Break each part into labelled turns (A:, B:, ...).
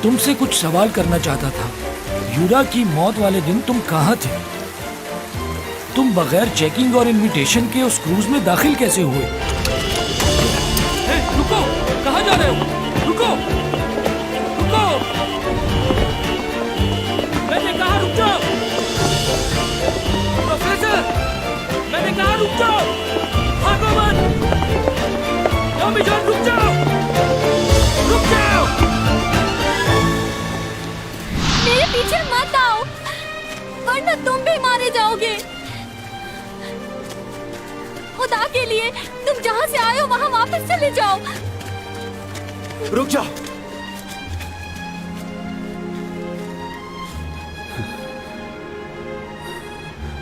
A: तुमसे कुछ सवाल करना चाहता था। यूरा की मौत वाले दिन तुम कहाँ थे? तुम बगैर चेकिंग और इनविटेशन के उस क्रूज में दाखिल कैसे हुए? रुको, कहाँ जा रहे हो? रुको, रुको, मैंने कहा रुक जाओ। प्रोफेसर, मैंने कहा रुक जाओ, भागो मत। टॉमी जॉन रुक जाओ, रुक जाओ।
B: मेरे पीछे मत आओ, वरना तुम भी मारे जाओगे। खुदा के लिए तुम जहाँ से आए हो वहाँ वापस चले जाओ।
C: रुक जाओ।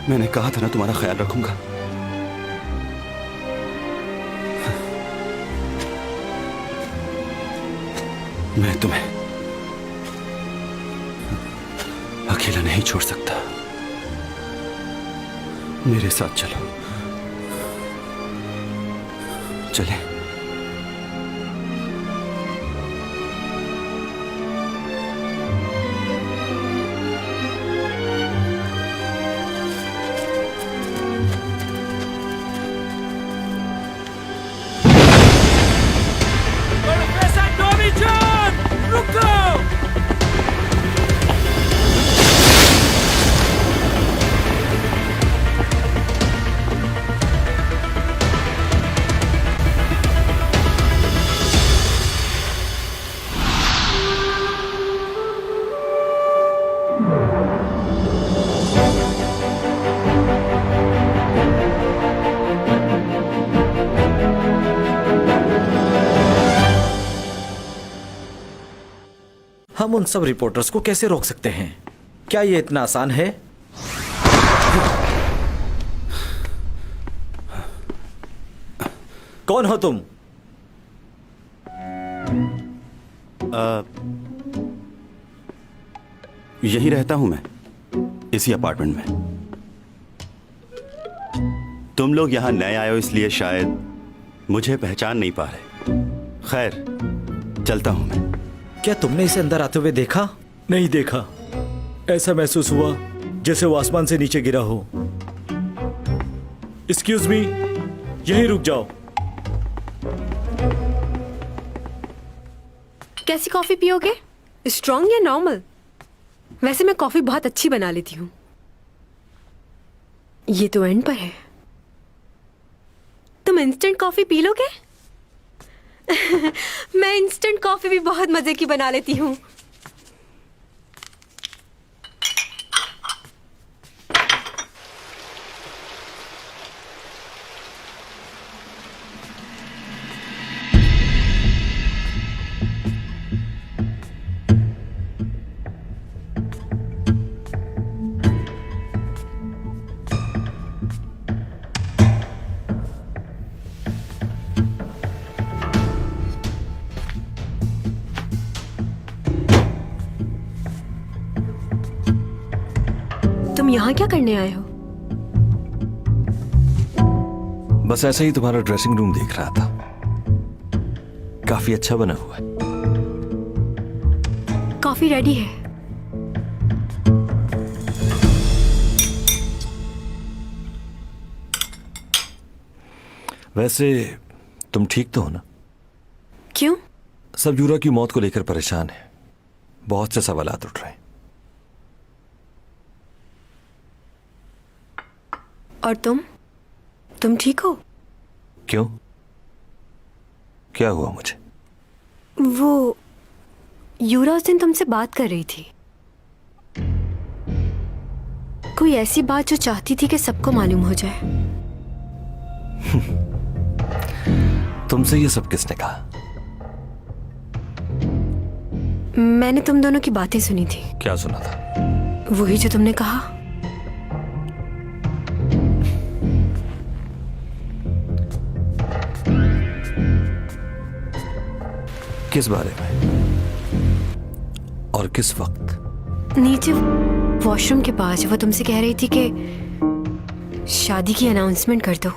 C: मैंने कहा था ना तुम्हारा ख्याल रखूंगा। मैं तुम्हें अकेला नहीं छोड़ सकता। मेरे साथ चलो। चलें।
A: प्रोफेसर टॉमी जॉन, रुको।
D: हम उन सब रिपोर्टर्स को कैसे रोक सकते हैं? क्या ये इतना आसान है? कौन हो तुम?
C: यही रहता हूं मैं, इसी अपार्टमेंट में। तुम लोग यहां नए आए हो इसलिए शायद मुझे पहचान नहीं पा रहे। खैर, चलता हूं मैं।
D: क्या तुमने इसे अंदर आते हुए देखा? नहीं देखा। ऐसा महसूस हुआ जैसे वो आसमान से नीचे गिरा हो। एक्सक्यूज मी, यहीं रुक जाओ।
E: कैसी कॉफी पियोगे? स्ट्रॉन्ग या नॉर्मल? वैसे मैं कॉफी बहुत अच्छी बना लेती हूँ। ये तो एंड पर है। तुम इंस्टेंट कॉफी पी लोगे? मैं इंस्टेंट कॉफी भी बहुत मजे की बना लेती हूँ। तुम यहाँ क्या करने आए हो?
F: बस ऐसे ही तुम्हारा ड्रेसिंग रूम देख रहा था। काफी अच्छा बना हुआ है।
E: कॉफी रेडी है।
F: वैसे तुम ठीक तो हो ना?
E: क्यों?
F: सब यूरा की मौत को लेकर परेशान है। बहुत से सवालात उठ रहे हैं।
E: और तुम ठीक हो?
F: क्यों? क्या हुआ मुझे?
E: वो यूरा उस दिन तुमसे बात कर रही थी। कोई ऐसी बात जो चाहती थी कि सबको मालूम हो जाए।
F: तुमसे ये सब किसने कहा?
E: मैंने तुम दोनों की बातें सुनी थी।
F: क्या सुना था?
E: वही जो तुमने कहा।
F: किस बारे में और किस वक्त?
E: नीचे वॉशरूम के पास वो तुमसे कह रही थी कि शादी की अनाउंसमेंट कर दो।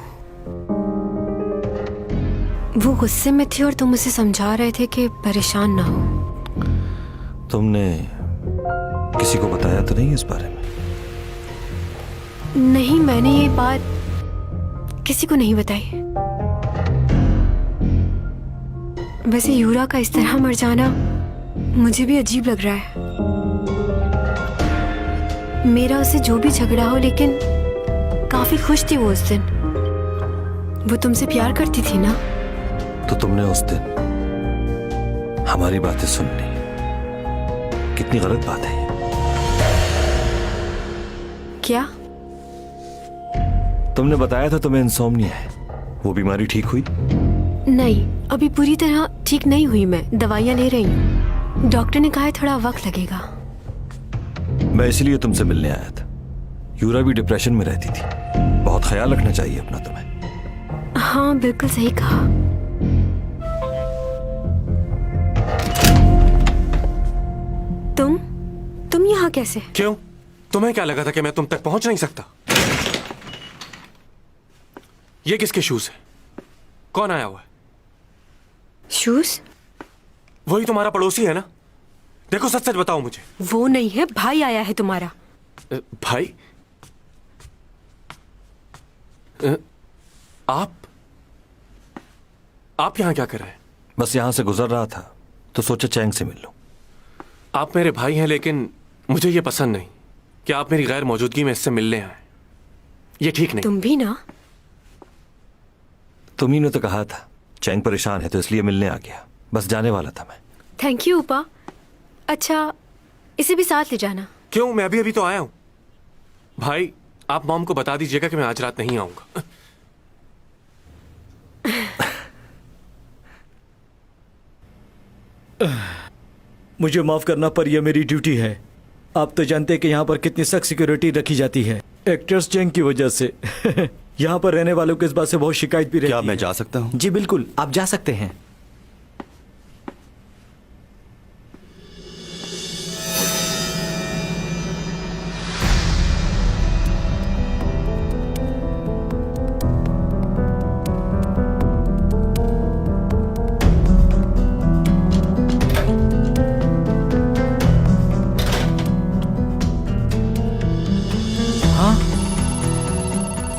E: वो गुस्से में थी और तुम उसे समझा रहे थे कि परेशान ना हो।
F: तुमने किसी को बताया तो नहीं इस बारे में?
E: नहीं, मैंने ये बात किसी को नहीं बताई। वैसे यूरा का इस तरह मर जाना मुझे भी अजीब लग रहा है। मेरा उससे जो भी झगड़ा हो, लेकिन काफी खुश थी वो उस दिन। वो तुमसे प्यार करती थी ना?
F: तो तुमने उस दिन हमारी बातें सुन ली। कितनी गलत बात है ये।
E: क्या?
F: तुमने बताया था तुम्हें इंसोम्निया है। वो बीमारी ठीक हुई?
E: नहीं, अभी पूरी तरह ठीक नहीं हुई। मैं दवाइयाँ ले रही हूँ। डॉक्टर ने कहा है थोड़ा वक्त लगेगा।
F: मैं इसलिए तुमसे मिलने आया था। यूरा भी डिप्रेशन में रहती थी। बहुत ख्याल रखना चाहिए अपना तुम्हें।
E: हाँ, बिल्कुल सही कहा। तुम यहाँ कैसे?
G: क्यों? तुम्हें क्या लगा था कि मैं तुम तक पहुंच नहीं सकता? ये किसके शूज है? कौन आया हुआ है?
E: शूज?
G: वही तुम्हारा पड़ोसी है ना? देखो, सच सच बताओ मुझे।
E: वो नहीं है, भाई आया है तुम्हारा।
G: भाई? आप यहां क्या कर रहे हैं?
F: बस यहां से गुजर रहा था तो सोचा चैंग से मिल लूं।
G: आप मेरे भाई हैं, लेकिन मुझे ये पसंद नहीं कि आप मेरी गैर मौजूदगी में इससे मिलने आए। ये ठीक नहीं।
E: तुम भी ना?
F: तुम्ही ने तो कहा था चैंग परेशान है तो इसलिए मिलने आ गया। बस जाने वाला था मैं।
E: थैंक यू उपा। अच्छा, इसे भी साथ ले जाना।
G: क्यों? मैं अभी तो आया हूं। भाई, आप मॉम को बता दीजिएगा कि मैं आज रात नहीं आऊंगा।
D: मुझे माफ करना, पर यह मेरी ड्यूटी है। आप तो जानते हैं कि यहाँ पर कितनी सख्त सिक्योरिटी रखी जाती है, एक्टर्स चैंग की वजह से। यहाँ पर रहने वालों को इस बात से बहुत शिकायत भी रहती है।
C: क्या मैं जा सकता हूँ?
D: जी बिल्कुल, आप जा सकते हैं।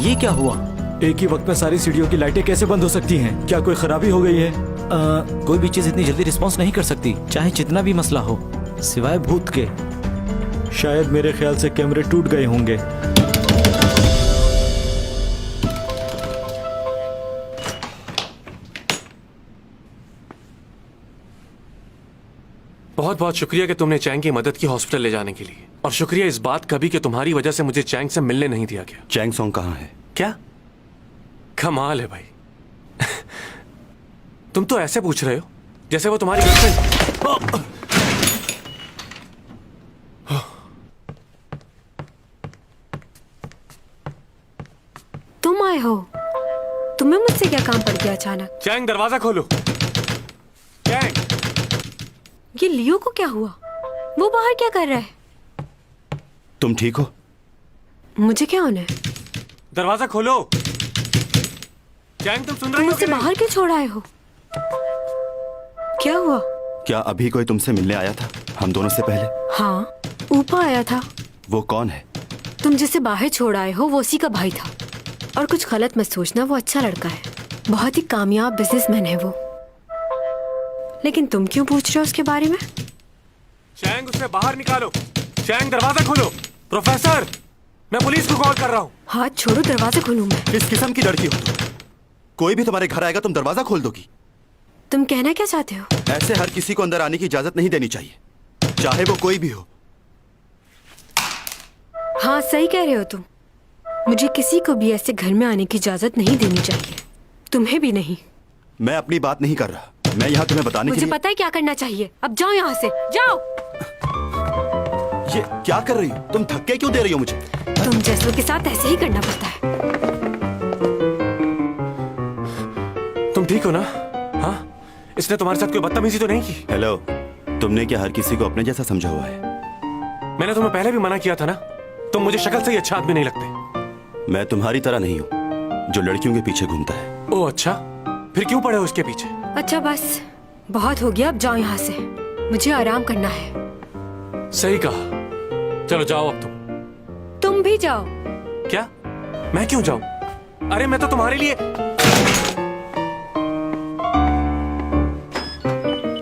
D: ये क्या हुआ? एक ही वक्त में सारी सीढ़ियों की लाइटें कैसे बंद हो सकती हैं? क्या कोई खराबी हो गई है? कोई भी चीज इतनी जल्दी रिस्पॉन्स नहीं कर सकती, चाहे जितना भी मसला हो, सिवाय भूत के। शायद मेरे ख्याल से कैमरे टूट गए होंगे।
G: बहुत बहुत शुक्रिया कि तुमने चैंग की मदद की हॉस्पिटल ले जाने के लिए, और शुक्रिया इस बात का भी कि तुम्हारी वजह से मुझे चैंग से मिलने नहीं दिया गया।
C: चैंग सॉन्ग कहाँ है?
G: क्या कमाल है भाई। तुम तो ऐसे पूछ रहे हो जैसे वो तुम्हारी गर्लफ्रेंड।
E: तुम आए हो? तुम्हें मुझसे क्या काम पड़ गया अचानक?
G: चैंग, दरवाजा खोलो। चैंग!
E: ये लियो को क्या हुआ? वो बाहर क्या कर रहा है?
C: तुम ठीक हो?
E: मुझे क्या होना है?
G: दरवाजा खोलो। चैंग, तुम सुन
E: तुम
G: रही हो
E: मुझसे
G: कि नहीं?
E: बाहर क्यों छोड़ आए हो? क्या हुआ?
C: क्या अभी कोई तुमसे मिलने आया था हम दोनों से पहले?
E: हाँ, ऊपर आया था।
C: वो कौन है?
E: तुम जिसे बाहर छोड़ आए हो वो उसी का भाई था। और कुछ गलत मत सोचना, वो अच्छा लड़का है, बहुत ही कामयाब बिजनेसमैन है वो। लेकिन तुम क्यों पूछ रहे हो उसके बारे में?
G: चैंग, उसे बाहर निकालो। चैंग, दरवाजा खोलो। प्रोफेसर, मैं पुलिस को कॉल कर रहा हूँ।
E: हाथ छोड़ो, दरवाजा खोलूं मैं।
C: किस किस्म की लड़की हो तुम? कोई भी तुम्हारे घर आएगा तुम दरवाजा खोल दोगी?
E: तुम कहना क्या चाहते हो?
C: ऐसे हर किसी को अंदर आने की इजाजत नहीं देनी चाहिए, चाहे वो कोई भी हो।
E: हाँ, सही कह रहे हो तुम। मुझे किसी को भी ऐसे घर में आने की इजाजत नहीं देनी चाहिए, तुम्हें भी नहीं।
C: मैं अपनी बात नहीं कर रहा, मैं यहाँ तुम्हें बताने के
E: मुझे
C: लिए।
E: पता है क्या करना चाहिए। अब जाओ यहाँ से, जाओ।
C: ये क्या कर रही हो तुम? धक्के क्यों दे रही हो मुझे?
E: तुम जैसों के साथ ऐसे ही करना पड़ता है।
G: तुम ठीक हो ना? हाँ, इसने तुम्हारे साथ कोई बदतमीजी तो नहीं की?
C: हेलो, तुमने क्या हर किसी को अपने जैसा समझा हुआ है?
G: मैंने तुम्हें पहले भी मना किया था ना, तुम मुझे शक्ल से ही अच्छा आदमी नहीं लगते।
C: मैं तुम्हारी तरह नहीं हूँ जो लड़कियों के पीछे घूमता है।
G: ओह अच्छा, फिर क्यों पड़े हो उसके पीछे?
E: अच्छा बस, बहुत हो गया, अब जाओ यहाँ से, मुझे आराम करना है।
G: सही कहा। चलो जाओ अब
E: तुम भी जाओ।
G: क्या? मैं क्यों जाऊं? अरे मैं तो तुम्हारे लिए।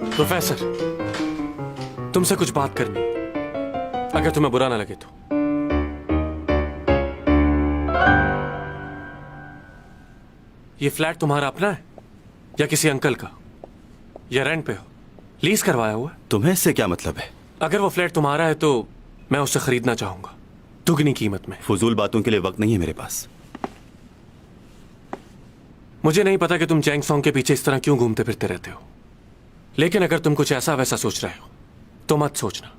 G: प्रोफेसर, तुमसे कुछ बात करनी, अगर तुम्हें बुरा ना लगे तो। ये फ्लैट तुम्हारा अपना है या किसी अंकल का, या रेंट पे हो, लीज करवाया हुआ है?
C: तुम्हें इससे क्या मतलब है?
G: अगर वो फ्लैट तुम्हारा है तो मैं उसे खरीदना चाहूंगा, दुगनी कीमत में।
C: फजूल बातों के लिए वक्त नहीं है मेरे पास।
G: मुझे नहीं पता कि तुम चैंग सॉन्ग के पीछे इस तरह क्यों घूमते फिरते रहते हो, लेकिन अगर तुम कुछ ऐसा वैसा सोच रहे हो तो मत सोचना।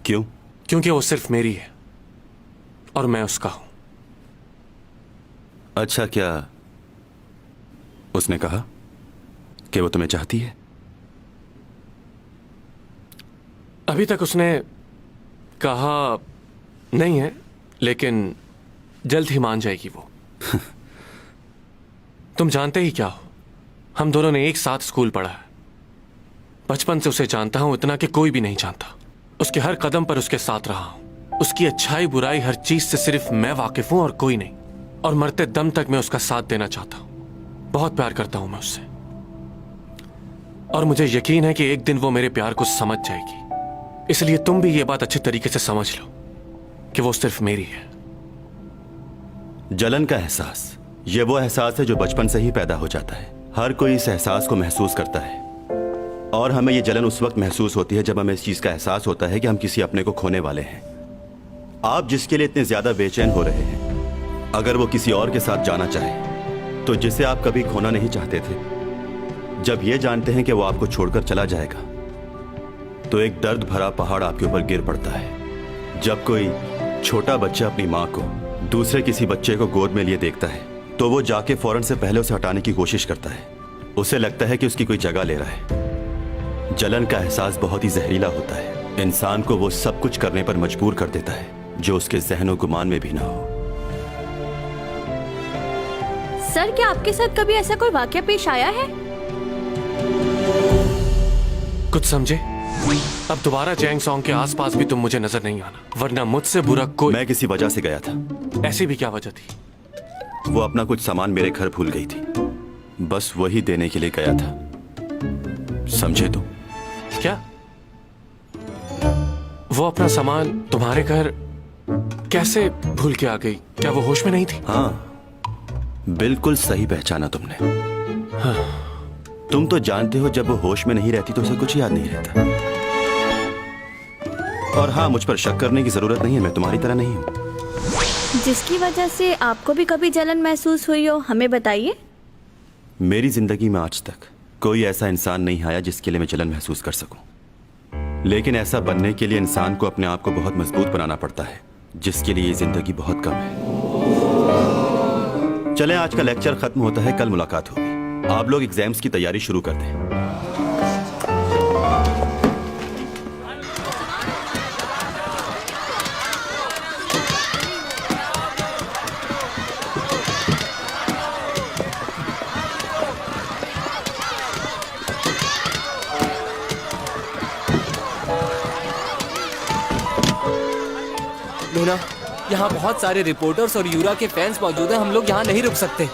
C: क्यों?
G: क्योंकि वो सिर्फ मेरी है और मैं उसका हूं।
C: अच्छा, क्या उसने कहा कि वो तुम्हें चाहती है?
G: अभी तक उसने कहा नहीं है, लेकिन जल्द ही मान जाएगी वो। तुम जानते ही क्या हो, हम दोनों ने एक साथ स्कूल पढ़ा है। बचपन से उसे जानता हूं, इतना कि कोई भी नहीं जानता। उसके हर कदम पर उसके साथ रहा हूं। उसकी अच्छाई बुराई हर चीज से सिर्फ मैं वाकिफ हूं और कोई नहीं। और मरते दम तक मैं उसका साथ देना चाहता हूं। बहुत प्यार करता हूं मैं उससे, और मुझे यकीन है कि एक दिन वो मेरे प्यार को समझ जाएगी। इसलिए तुम भी ये बात अच्छे तरीके से समझ लो कि वो सिर्फ मेरी है।
C: जलन का एहसास, ये वो एहसास है जो बचपन से ही पैदा हो जाता है। हर कोई इस एहसास को महसूस करता है, और हमें ये जलन उस वक्त महसूस होती है जब हमें इस चीज का एहसास होता है कि हम किसी अपने को खोने वाले हैं। आप जिसके लिए इतने ज्यादा बेचैन हो रहे हैं, अगर वो किसी और के साथ जाना चाहे तो जिसे आप कभी खोना नहीं चाहते थे, जब ये जानते हैं कि वो आपको छोड़कर चला जाएगा तो एक दर्द भरा पहाड़ आपके ऊपर गिर पड़ता है। जब कोई छोटा बच्चा अपनी माँ को दूसरे किसी बच्चे को गोद में लिए देखता है तो वो जाके फौरन से पहले उसे हटाने की कोशिश करता है। उसे लगता है कि उसकी कोई जगह ले रहा है। जलन का एहसास बहुत ही जहरीला होता है। इंसान को वो सब कुछ करने पर मजबूर कर देता है जो उसके ज़हन गुमान में भी ना हो।
B: सर, क्या आपके साथ कभी ऐसा कोई वाकया पेश आया है?
G: कुछ समझे? अब दोबारा चैंग सॉन्ग के आसपास भी तुम मुझे नजर नहीं आना, वरना मुझसे बुरा कोई।
C: मैं किसी वजह से गया था।
G: ऐसी भी क्या वजह थी?
C: वो अपना कुछ सामान मेरे घर भूल गई थी, बस वही देने के लिए गया था। समझे तुम?
G: क्या वो अपना सामान तुम्हारे घर कैसे भूल के आ गई? क्या वो होश में नहीं थी?
C: हाँ, बिल्कुल सही पहचाना तुमने। हाँ। तुम तो जानते हो जब वो होश में नहीं रहती तो उसे कुछ याद नहीं रहता। और हाँ, मुझ पर शक करने की जरूरत नहीं है, मैं तुम्हारी तरह नहीं हूँ।
B: जिसकी वजह से आपको भी कभी जलन महसूस हुई हो, हमें बताइए।
C: मेरी जिंदगी में आज तक कोई ऐसा इंसान नहीं आया जिसके लिए मैं जलन महसूस कर सकूं। लेकिन ऐसा बनने के लिए इंसान को अपने आप को बहुत मजबूत बनाना पड़ता है, जिसके लिए ये जिंदगी बहुत कम है। चलें, आज का लेक्चर खत्म होता है, कल मुलाकात होगी। आप लोग एग्जाम्स की तैयारी शुरू कर दें।
H: लूना, यहाँ बहुत सारे रिपोर्टर्स और यूरा के फैंस मौजूद हैं। हम लोग यहाँ नहीं रुक सकते।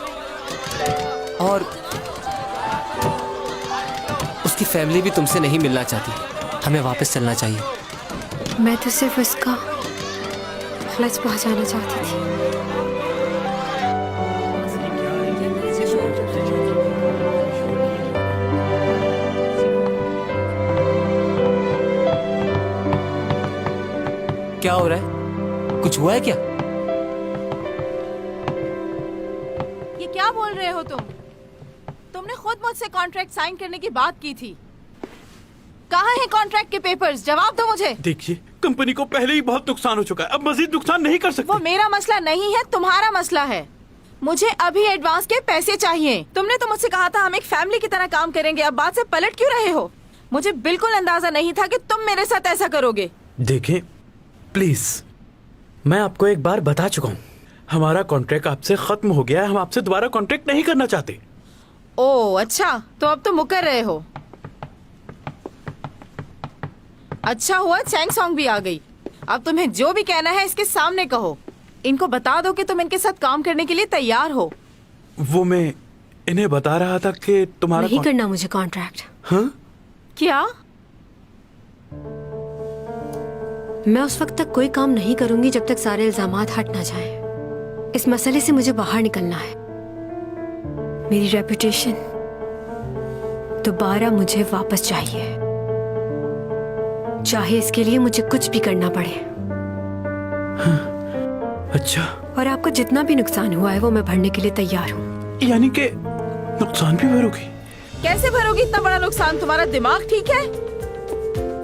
H: और उसकी फैमिली भी तुमसे नहीं मिलना चाहती। हमें वापस चलना चाहिए।
E: मैं तो सिर्फ उसका फ्लैट पहुंचाना चाहती थी।
H: क्या हो रहा है? कुछ हुआ है क्या?
I: ये क्या बोल रहे हो तुम? तुमने खुद मुझसे कॉन्ट्रैक्ट साइन करने की बात की थी। कहाँ हैं कॉन्ट्रैक्ट के पेपर्स? जवाब दो मुझे।
J: देखिए, कंपनी को पहले ही बहुत नुकसान हो चुका है, अब मजीद नुकसान नहीं कर सकते।
I: वो मेरा मसला नहीं है, तुम्हारा मसला है। मुझे अभी एडवांस के पैसे चाहिए। तुमने तो मुझसे कहा था हम एक फैमिली की तरह काम करेंगे, अब बात से पलट क्यों रहे हो? मुझे बिल्कुल अंदाजा नहीं था कि तुम मेरे साथ ऐसा करोगे।
J: देखिए प्लीज, मैं आपको एक बार बता चुका हूँ, हमारा कॉन्ट्रैक्ट आपसे खत्म हो गया है। हम आपसे दोबारा कॉन्ट्रैक्ट नहीं करना चाहते।
I: ओह अच्छा, तो अब तो मुकर रहे हो। अच्छा हुआ चैंग सॉन्ग भी आ गई। अब तुम्हें जो भी कहना है इसके सामने कहो। इनको बता दो कि तुम इनके साथ काम करने के लिए तैयार हो।
J: वो मैं इन्हें बता रहा था कि तुम्हारा
E: नहीं करना मुझे कॉन्ट्रैक्ट।
J: हाँ?
I: क्या?
E: मैं उस वक्त तक कोई काम नहीं करूंगी जब तक सारे इल्जामात हट ना जाएं। इस मसले से मुझे बाहर निकलना है। मेरी रेपुटेशन दोबारा मुझे वापस चाहिए, चाहे इसके लिए मुझे कुछ भी करना पड़े।
J: अच्छा,
E: और आपको जितना भी नुकसान हुआ है वो मैं भरने के लिए तैयार हूँ।
J: यानी कि नुकसान भी भरोगी?
I: कैसे भरोगी इतना बड़ा नुकसान? तुम्हारा दिमाग ठीक है?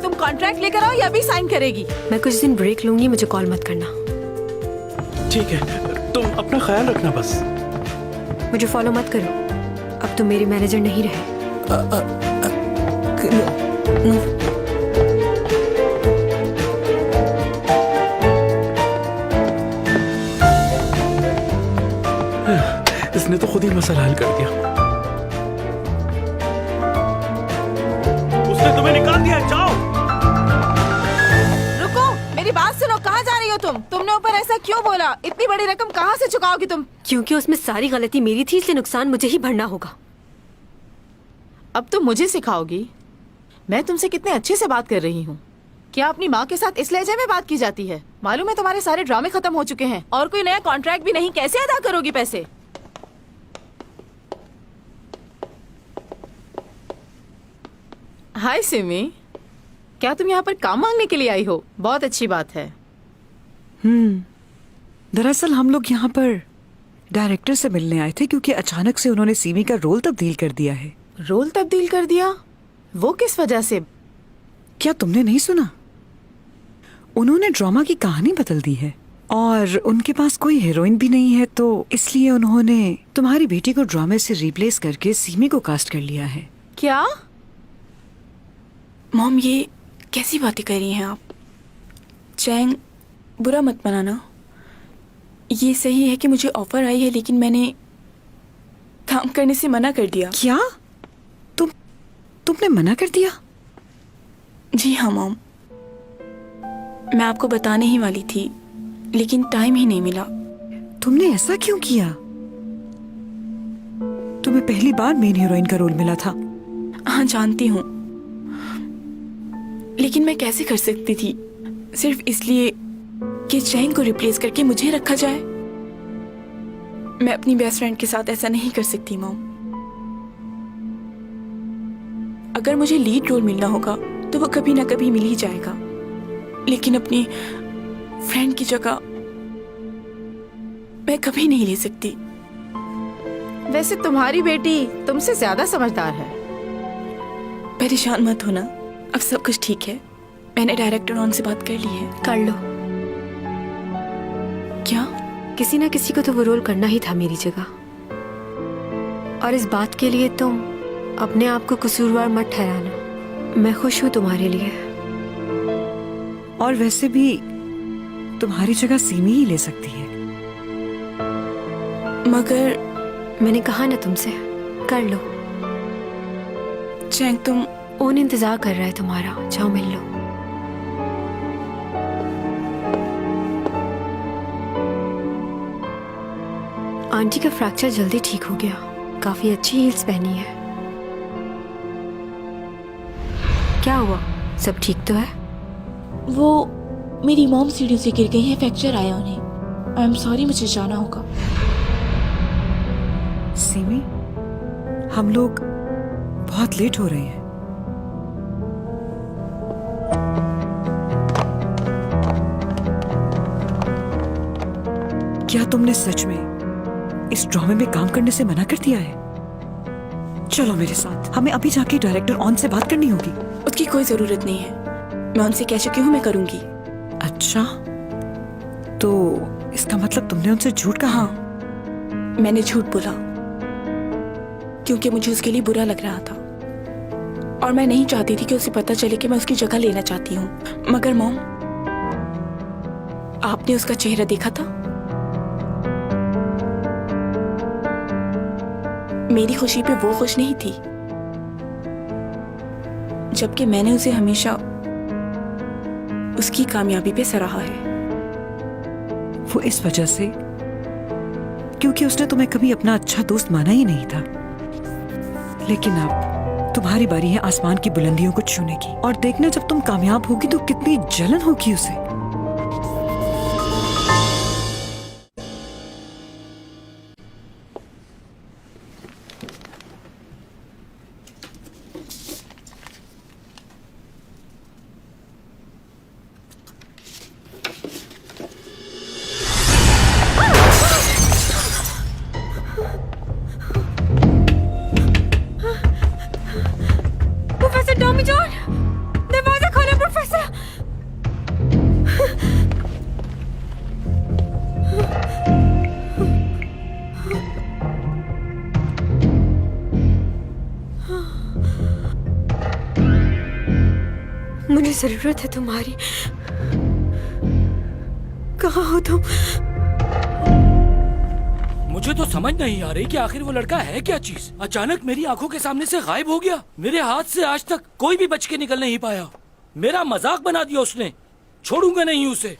I: तुम कॉन्ट्रैक्ट लेकर आओ या अभी साइन करेगी?
E: मैं कुछ दिन ब्रेक लूंगी, मुझे कॉल मत करना।
J: ठीक है, तुम अपना ख्याल रखना बस।
E: मुझे फॉलो मत करो, अब तुम मेरे मैनेजर नहीं रहे।
J: इसने तो खुद ही मसला हल कर दिया। उसने तुम्हें निकाल दिया, जाओ।
I: रुको, मेरी बात सुनो। कहाँ जा रही हो तुम? तुमने ऊपर ऐसा क्यों बोला? इतनी बड़ी रकम कहाँ से चुकाओगी तुम?
E: क्योंकि उसमें सारी गलती मेरी थी, इसलिए नुकसान मुझे ही भरना होगा।
I: अब तुम मुझे सिखाओगी? मैं तुमसे कितने अच्छे से बात कर रही हूँ। क्या अपनी माँ के साथ इस लहजे में बात की जाती है? मालूम है तुम्हारे सारे ड्रामे खत्म हो चुके हैं और कोई नया कॉन्ट्रैक्ट भी नहीं। कैसे अदा करोगी पैसे? हाय सिमी, क्या तुम यहाँ पर काम मांगने के लिए आई हो? बहुत अच्छी बात है।
K: दरअसल हम लोग यहाँ पर डायरेक्टर से मिलने आए थे क्योंकि अचानक से उन्होंने सीमी का रोल तब्दील कर दिया है।
I: रोल तब्दील कर दिया? वो किस वजह से?
K: क्या तुमने नहीं सुना? उन्होंने ड्रामा की कहानी बदल दी है और उनके पास कोई हीरोइन भी नहीं है, तो इसलिए उन्होंने तुम्हारी बेटी को ड्रामे से रिप्लेस करके सीमी को कास्ट कर लिया है।
I: क्या?
L: मॉम, ये कैसी बातें कर रही हैं आप? चैंग, बुरा मत मनाना। ये सही है कि मुझे ऑफर आई है, लेकिन मैंने काम करने से मना कर दिया।
K: क्या? तुमने मना कर दिया?
L: जी हाँ मॉम, मैं आपको बताने ही वाली थी, लेकिन टाइम ही नहीं मिला।
K: तुमने ऐसा क्यों किया? तुम्हें पहली बार मेन हीरोइन का रोल मिला था।
L: हाँ जानती हूँ, लेकिन मैं कैसे कर सकती थी सिर्फ इसलिए कि चैंग को रिप्लेस करके मुझे रखा जाए? मैं अपनी बेस्ट फ्रेंड के साथ ऐसा नहीं कर सकती मॉम। अगर मुझे लीड रोल मिलना होगा तो वो कभी ना कभी मिल ही जाएगा, लेकिन अपनी फ्रेंड की जगह मैं कभी नहीं ले सकती।
I: वैसे तुम्हारी बेटी तुमसे ज्यादा समझदार है।
L: परेशान मत होना, अब सब कुछ ठीक है। मैंने डायरेक्टर ऑन से बात कर ली है।
E: कर लो।
L: क्या?
E: किसी ना किसी को तो वो रोल करना ही था मेरी जगह, और इस बात के लिए तुम अपने आप को कसूरवार मत ठहराना। मैं खुश हूँ तुम्हारे लिए।
K: और वैसे भी तुम्हारी जगह सीमी ही ले सकती है।
L: मगर
E: मैंने कहा ना तुमसे, कर लो।
L: चैंग, तुम
E: ओन इंतजार कर रहा है तुम्हारा, जाओ मिल लो। आंटी का फ्रैक्चर जल्दी ठीक हो गया, काफी अच्छी हील्स पहनी है। क्या हुआ, सब ठीक तो है?
L: वो मेरी मॉम सीढ़ी से गिर गई है, फ्रैक्चर आया उन्हें। आई एम सॉरी, मुझे जाना होगा।
K: सीमी, हम लोग बहुत लेट हो रहे हैं। क्या तुमने सच में इस ड्रामे में काम करने से मना कर दिया है? चलो मेरे साथ, हमें अभी जाके डायरेक्टर ऑन से बात करनी होगी।
L: उसकी कोई जरूरत नहीं है, मैं उनसे कह चुकी हूँ, मैं करूंगी।
K: अच्छा, तो इसका मतलब तुमने उनसे झूठ कहा?
L: हाँ, मैंने झूठ बोला क्योंकि मुझे उसके लिए बुरा लग रहा था और मैं नहीं चाहती थी कि उसे पता चले कि मैं उसकी जगह लेना चाहती हूँ। मगर मॉम, आपने उसका चेहरा देखा था? मेरी खुशी पे वो खुश नहीं थी, जबकि मैंने उसे हमेशा उसकी कामयाबी पे सराहा है।
K: वो इस वजह से क्योंकि उसने तुम्हें कभी अपना अच्छा दोस्त माना ही नहीं था। लेकिन अब तुम्हारी बारी है आसमान की बुलंदियों को छूने की, और देखना जब तुम कामयाब होगी तो कितनी जलन होगी उसे।
B: प्रोफेसर टॉमी जॉन, दरवाजा खोलो प्रोफेसर।
E: मुझे जरूरत है तुम्हारी। कहाँ हो तुम?
A: मुझे तो समझ नहीं आ रही कि आखिर वो लड़का है क्या चीज। अचानक मेरी आंखों के सामने से गायब हो गया। मेरे हाथ से आज तक कोई भी बच के निकल नहीं पाया। मेरा मजाक बना दिया उसने। छोड़ूंगा नहीं उसे।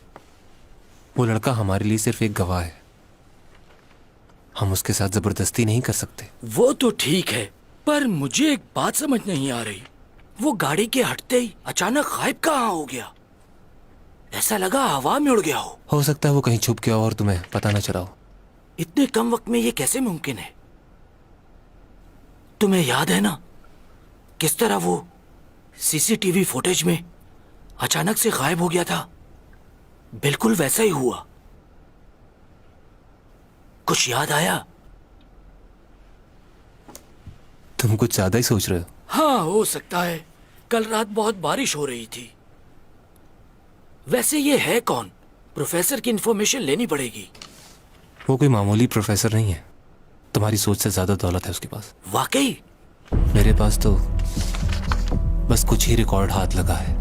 G: वो लड़का हमारे लिए सिर्फ एक गवाह है। हम उसके साथ जबरदस्ती नहीं कर सकते।
A: वो तो ठीक है, पर मुझे एक बात समझ नहीं आ रही। वो गाड़ी के हटते ही अचानक गायब कहाँ हो गया? ऐसा लगा हवा में उड़ गया हो।
G: सकता है वो कहीं छुप गया हो और तुम्हें पता न चला हो।
A: इतने कम वक्त में ये कैसे मुमकिन है? तुम्हें याद है ना किस तरह वो सीसीटीवी फुटेज में अचानक से गायब हो गया था? बिल्कुल वैसा ही हुआ। कुछ याद आया?
G: तुम कुछ ज्यादा ही सोच रहे हो।
A: हाँ, हो सकता है। कल रात बहुत बारिश हो रही थी। वैसे ये है कौन? प्रोफेसर की इंफॉर्मेशन लेनी पड़ेगी।
G: वो कोई मामूली प्रोफेसर नहीं है। तुम्हारी सोच से ज्यादा दौलत है उसके पास।
A: वाकई?
G: मेरे पास तो बस कुछ ही रिकॉर्ड हाथ लगा है,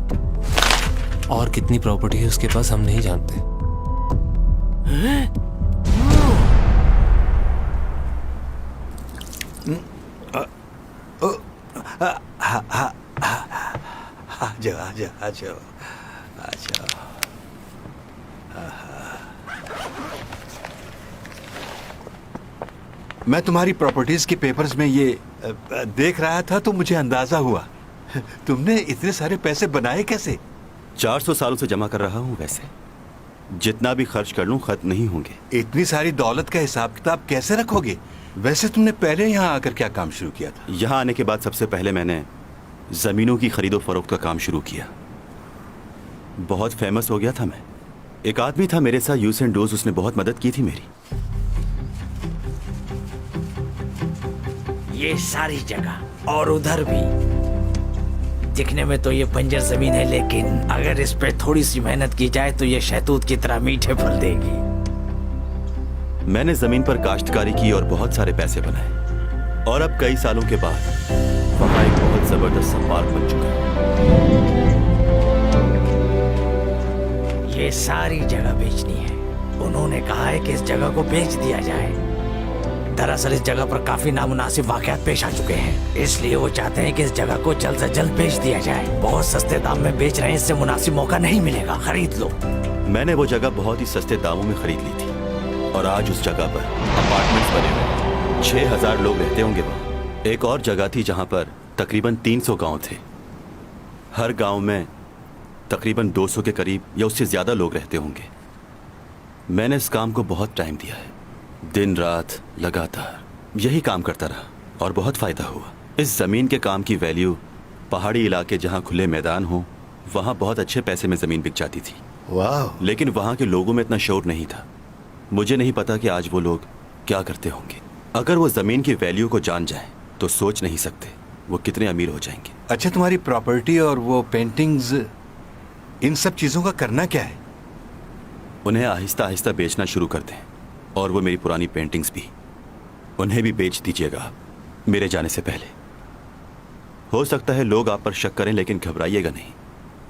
G: और कितनी प्रॉपर्टी है उसके पास हम नहीं जानते।
M: आ जाओ। मैं तुम्हारी प्रॉपर्टीज के पेपर्स में ये देख रहा था तो मुझे अंदाजा हुआ। तुमने इतने सारे पैसे बनाए कैसे?
C: 400 सालों से जमा कर रहा हूँ। वैसे जितना भी खर्च कर लूं खत्म नहीं होंगे।
M: इतनी सारी दौलत का हिसाब किताब कैसे रखोगे? वैसे तुमने पहले यहाँ आकर क्या काम शुरू किया था?
C: यहाँ आने के बाद सबसे पहले मैंने जमीनों की खरीदो फरोख्त का काम शुरू किया। बहुत फेमस हो गया था मैं। एक आदमी था मेरे साथ, यूज एंड डोज, उसने बहुत मदद की थी मेरी।
A: ये सारी जगह और उधर भी दिखने में तो ये बंजर जमीन है, लेकिन अगर इस पे थोड़ी सी मेहनत की जाए तो ये शहतूत की तरह मीठे फल देगी।
C: मैंने जमीन पर काश्तकारी की और बहुत सारे पैसे बनाए, और अब कई सालों के बाद वहां एक बहुत जबरदस्त सा पार्क बन चुका है।
A: ये सारी जगह बेचनी है। उन्होंने कहा है कि इस जगह को बेच दिया जाए। दरअसल इस जगह पर काफी नामुनासिब वाकयात पेश आ चुके हैं, इसलिए वो चाहते हैं कि इस जगह को जल्द से जल्द बेच दिया जाए। बहुत सस्ते दाम में बेच रहे हैं, इससे मुनासिब मौका नहीं मिलेगा, खरीद लो।
C: मैंने वो जगह बहुत ही सस्ते दामों में खरीद ली थी, और आज उस जगह पर अपार्टमेंट्स बने हुए 6000 लोग रहते होंगे वहाँ। एक और जगह थी जहाँ पर तकरीबन 300 गांव थे। हर गांव में तकरीबन 200 के करीब या उससे ज़्यादा लोग रहते होंगे। मैंने इस काम को बहुत टाइम दिया है, दिन रात लगातार यही काम करता रहा, और बहुत फ़ायदा हुआ। इस ज़मीन के काम की वैल्यू पहाड़ी इलाके जहाँ खुले मैदान हो वहाँ बहुत अच्छे पैसे में ज़मीन बिक जाती थी।
M: वाह!
C: लेकिन वहाँ के लोगों में इतना शौर नहीं था। मुझे नहीं पता कि आज वो लोग क्या करते होंगे। अगर वो ज़मीन की वैल्यू को जान जाएं तो सोच नहीं सकते वो कितने अमीर हो जाएंगे।
M: अच्छा, तुम्हारी प्रॉपर्टी और वो पेंटिंग्स, इन सब चीज़ों का करना क्या है?
C: उन्हें आहिस्ता आहिस्ता बेचना शुरू कर दें, और वो मेरी पुरानी पेंटिंग्स भी, उन्हें भी बेच दीजिएगा मेरे जाने से पहले। हो सकता है लोग आप पर शक करें, लेकिन घबराइएगा नहीं,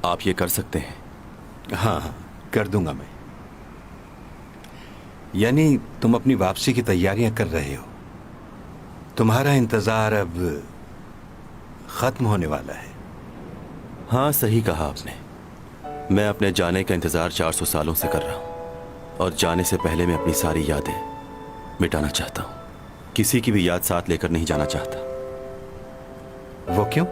C: आप ये कर सकते हैं।
M: हाँ, कर दूंगा मैं। यानी तुम अपनी वापसी की तैयारियां कर रहे हो। तुम्हारा इंतजार अब खत्म होने वाला है।
C: हाँ, सही कहा आपने। मैं अपने जाने का इंतजार 400 सालों से कर रहा हूं और जाने से पहले मैं अपनी सारी यादें मिटाना चाहता हूं। किसी की भी याद साथ लेकर नहीं जाना चाहता।
M: वो क्यों?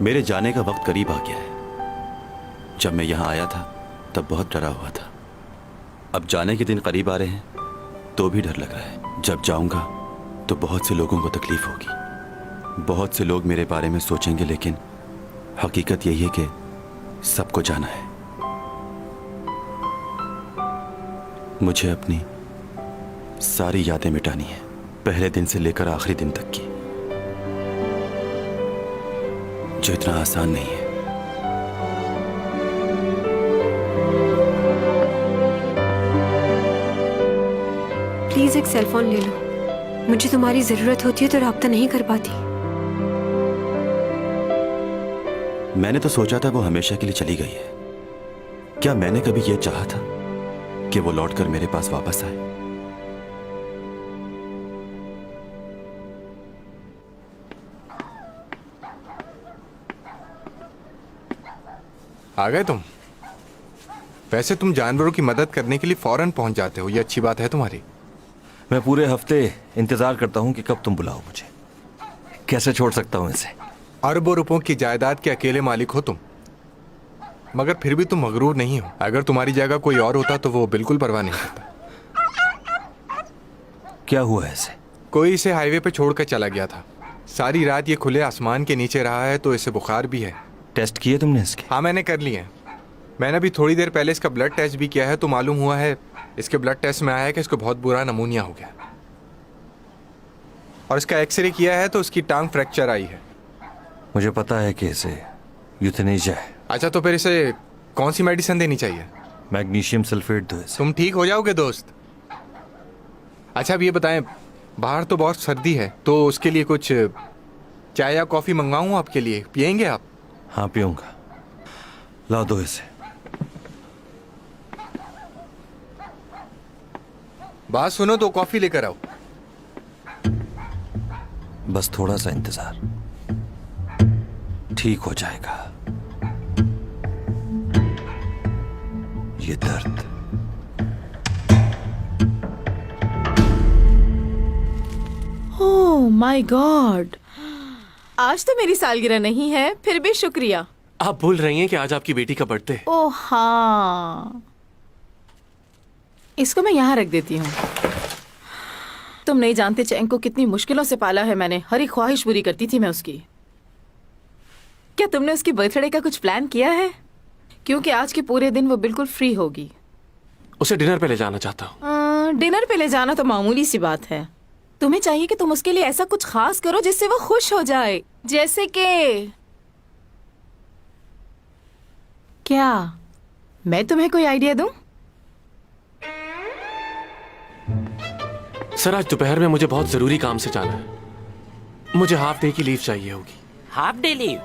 C: मेरे जाने का वक्त करीब आ गया है। जब मैं यहां आया था तब बहुत डरा हुआ था। अब जाने के दिन करीब आ रहे हैं तो भी डर लग रहा है। जब जाऊंगा तो बहुत से लोगों को तकलीफ होगी। बहुत से लोग मेरे बारे में सोचेंगे, लेकिन हकीकत यही है कि सबको जाना है। मुझे अपनी सारी यादें मिटानी है, पहले दिन से लेकर आखिरी दिन तक की, जो इतना आसान नहीं है।
E: प्लीज एक सेल फोन ले लो। मुझे तुम्हारी जरूरत होती है तो राब्ता नहीं कर पाती।
C: मैंने तो सोचा था वो हमेशा के लिए चली गई है। क्या मैंने कभी यह चाहा था कि वो लौटकर मेरे पास वापस आए?
N: आ गए तुम? वैसे तुम जानवरों की मदद करने के लिए फौरन पहुंच जाते हो, ये अच्छी बात है तुम्हारी।
F: मैं पूरे हफ्ते इंतजार करता हूं कि कब तुम बुलाओ मुझे। कैसे छोड़ सकता हूं इसे?
N: अरबों रुपयों की जायदाद के अकेले मालिक हो तुम, मगर फिर भी तुम मगरूर नहीं हो। अगर तुम्हारी जगह कोई और होता तो वो बिल्कुल परवाह नहीं करता।
F: क्या हुआ है इसे?
N: कोई इसे हाईवे पे छोड़कर चला गया था। सारी रात ये खुले आसमान के नीचे रहा है तो इसे बुखार भी है।
F: टेस्ट किए तुमने इसके?
N: हाँ, मैंने कर लिए हैं। मैंने अभी थोड़ी देर पहले इसका ब्लड टेस्ट भी किया है तो मालूम हुआ है, इसके ब्लड टेस्ट में आया है कि इसको बहुत बुरा नमूनिया हो गया, और इसका एक्सरे किया है तो उसकी टांग फ्रैक्चर आई है।
F: मुझे पता है कि इसे यूथेनेशिया है।
N: अच्छा, तो फिर इसे कौन सी मेडिसिन देनी चाहिए?
F: मैग्नीशियम सल्फेट दो इसे।
N: तुम ठीक हो जाओगे दोस्त। अच्छा, अब ये बताएं, बाहर तो बहुत सर्दी है तो उसके लिए कुछ चाय या कॉफी मंगवाऊं आपके लिए? पियेंगे आप?
F: हाँ, पीऊंगा। ला दो इसे।
N: बात सुनो तो कॉफी लेकर आओ।
F: बस थोड़ा सा इंतजार, ठीक हो जाएगा। ये दर्द।
I: ओह माय गॉड, आज तो मेरी सालगिरह नहीं है, फिर भी शुक्रिया।
G: आप भूल रही हैं कि आज आपकी बेटी का बर्थडे।
I: ओह हाँ, इसको मैं यहाँ रख देती हूँ। तुम नहीं जानते चैंग को कितनी मुश्किलों से पाला है मैंने। हर एक ख्वाहिश पूरी करती थी मैं उसकी। क्या तुमने उसकी बर्थडे का कुछ प्लान किया है? क्योंकि आज के पूरे दिन वो बिल्कुल फ्री होगी।
G: उसे डिनर पे ले जाना चाहता हूँ।
I: डिनर पे ले जाना तो मामूली सी बात है। तुम्हें चाहिए कि तुम उसके लिए ऐसा कुछ खास करो जिससे वो खुश हो जाए। जैसे कि क्या मैं तुम्हें कोई आइडिया दूं?
G: सर, आज दोपहर में मुझे बहुत जरूरी काम से जाना है। मुझे हाफ डे की लीव चाहिए होगी।
O: Half day leave?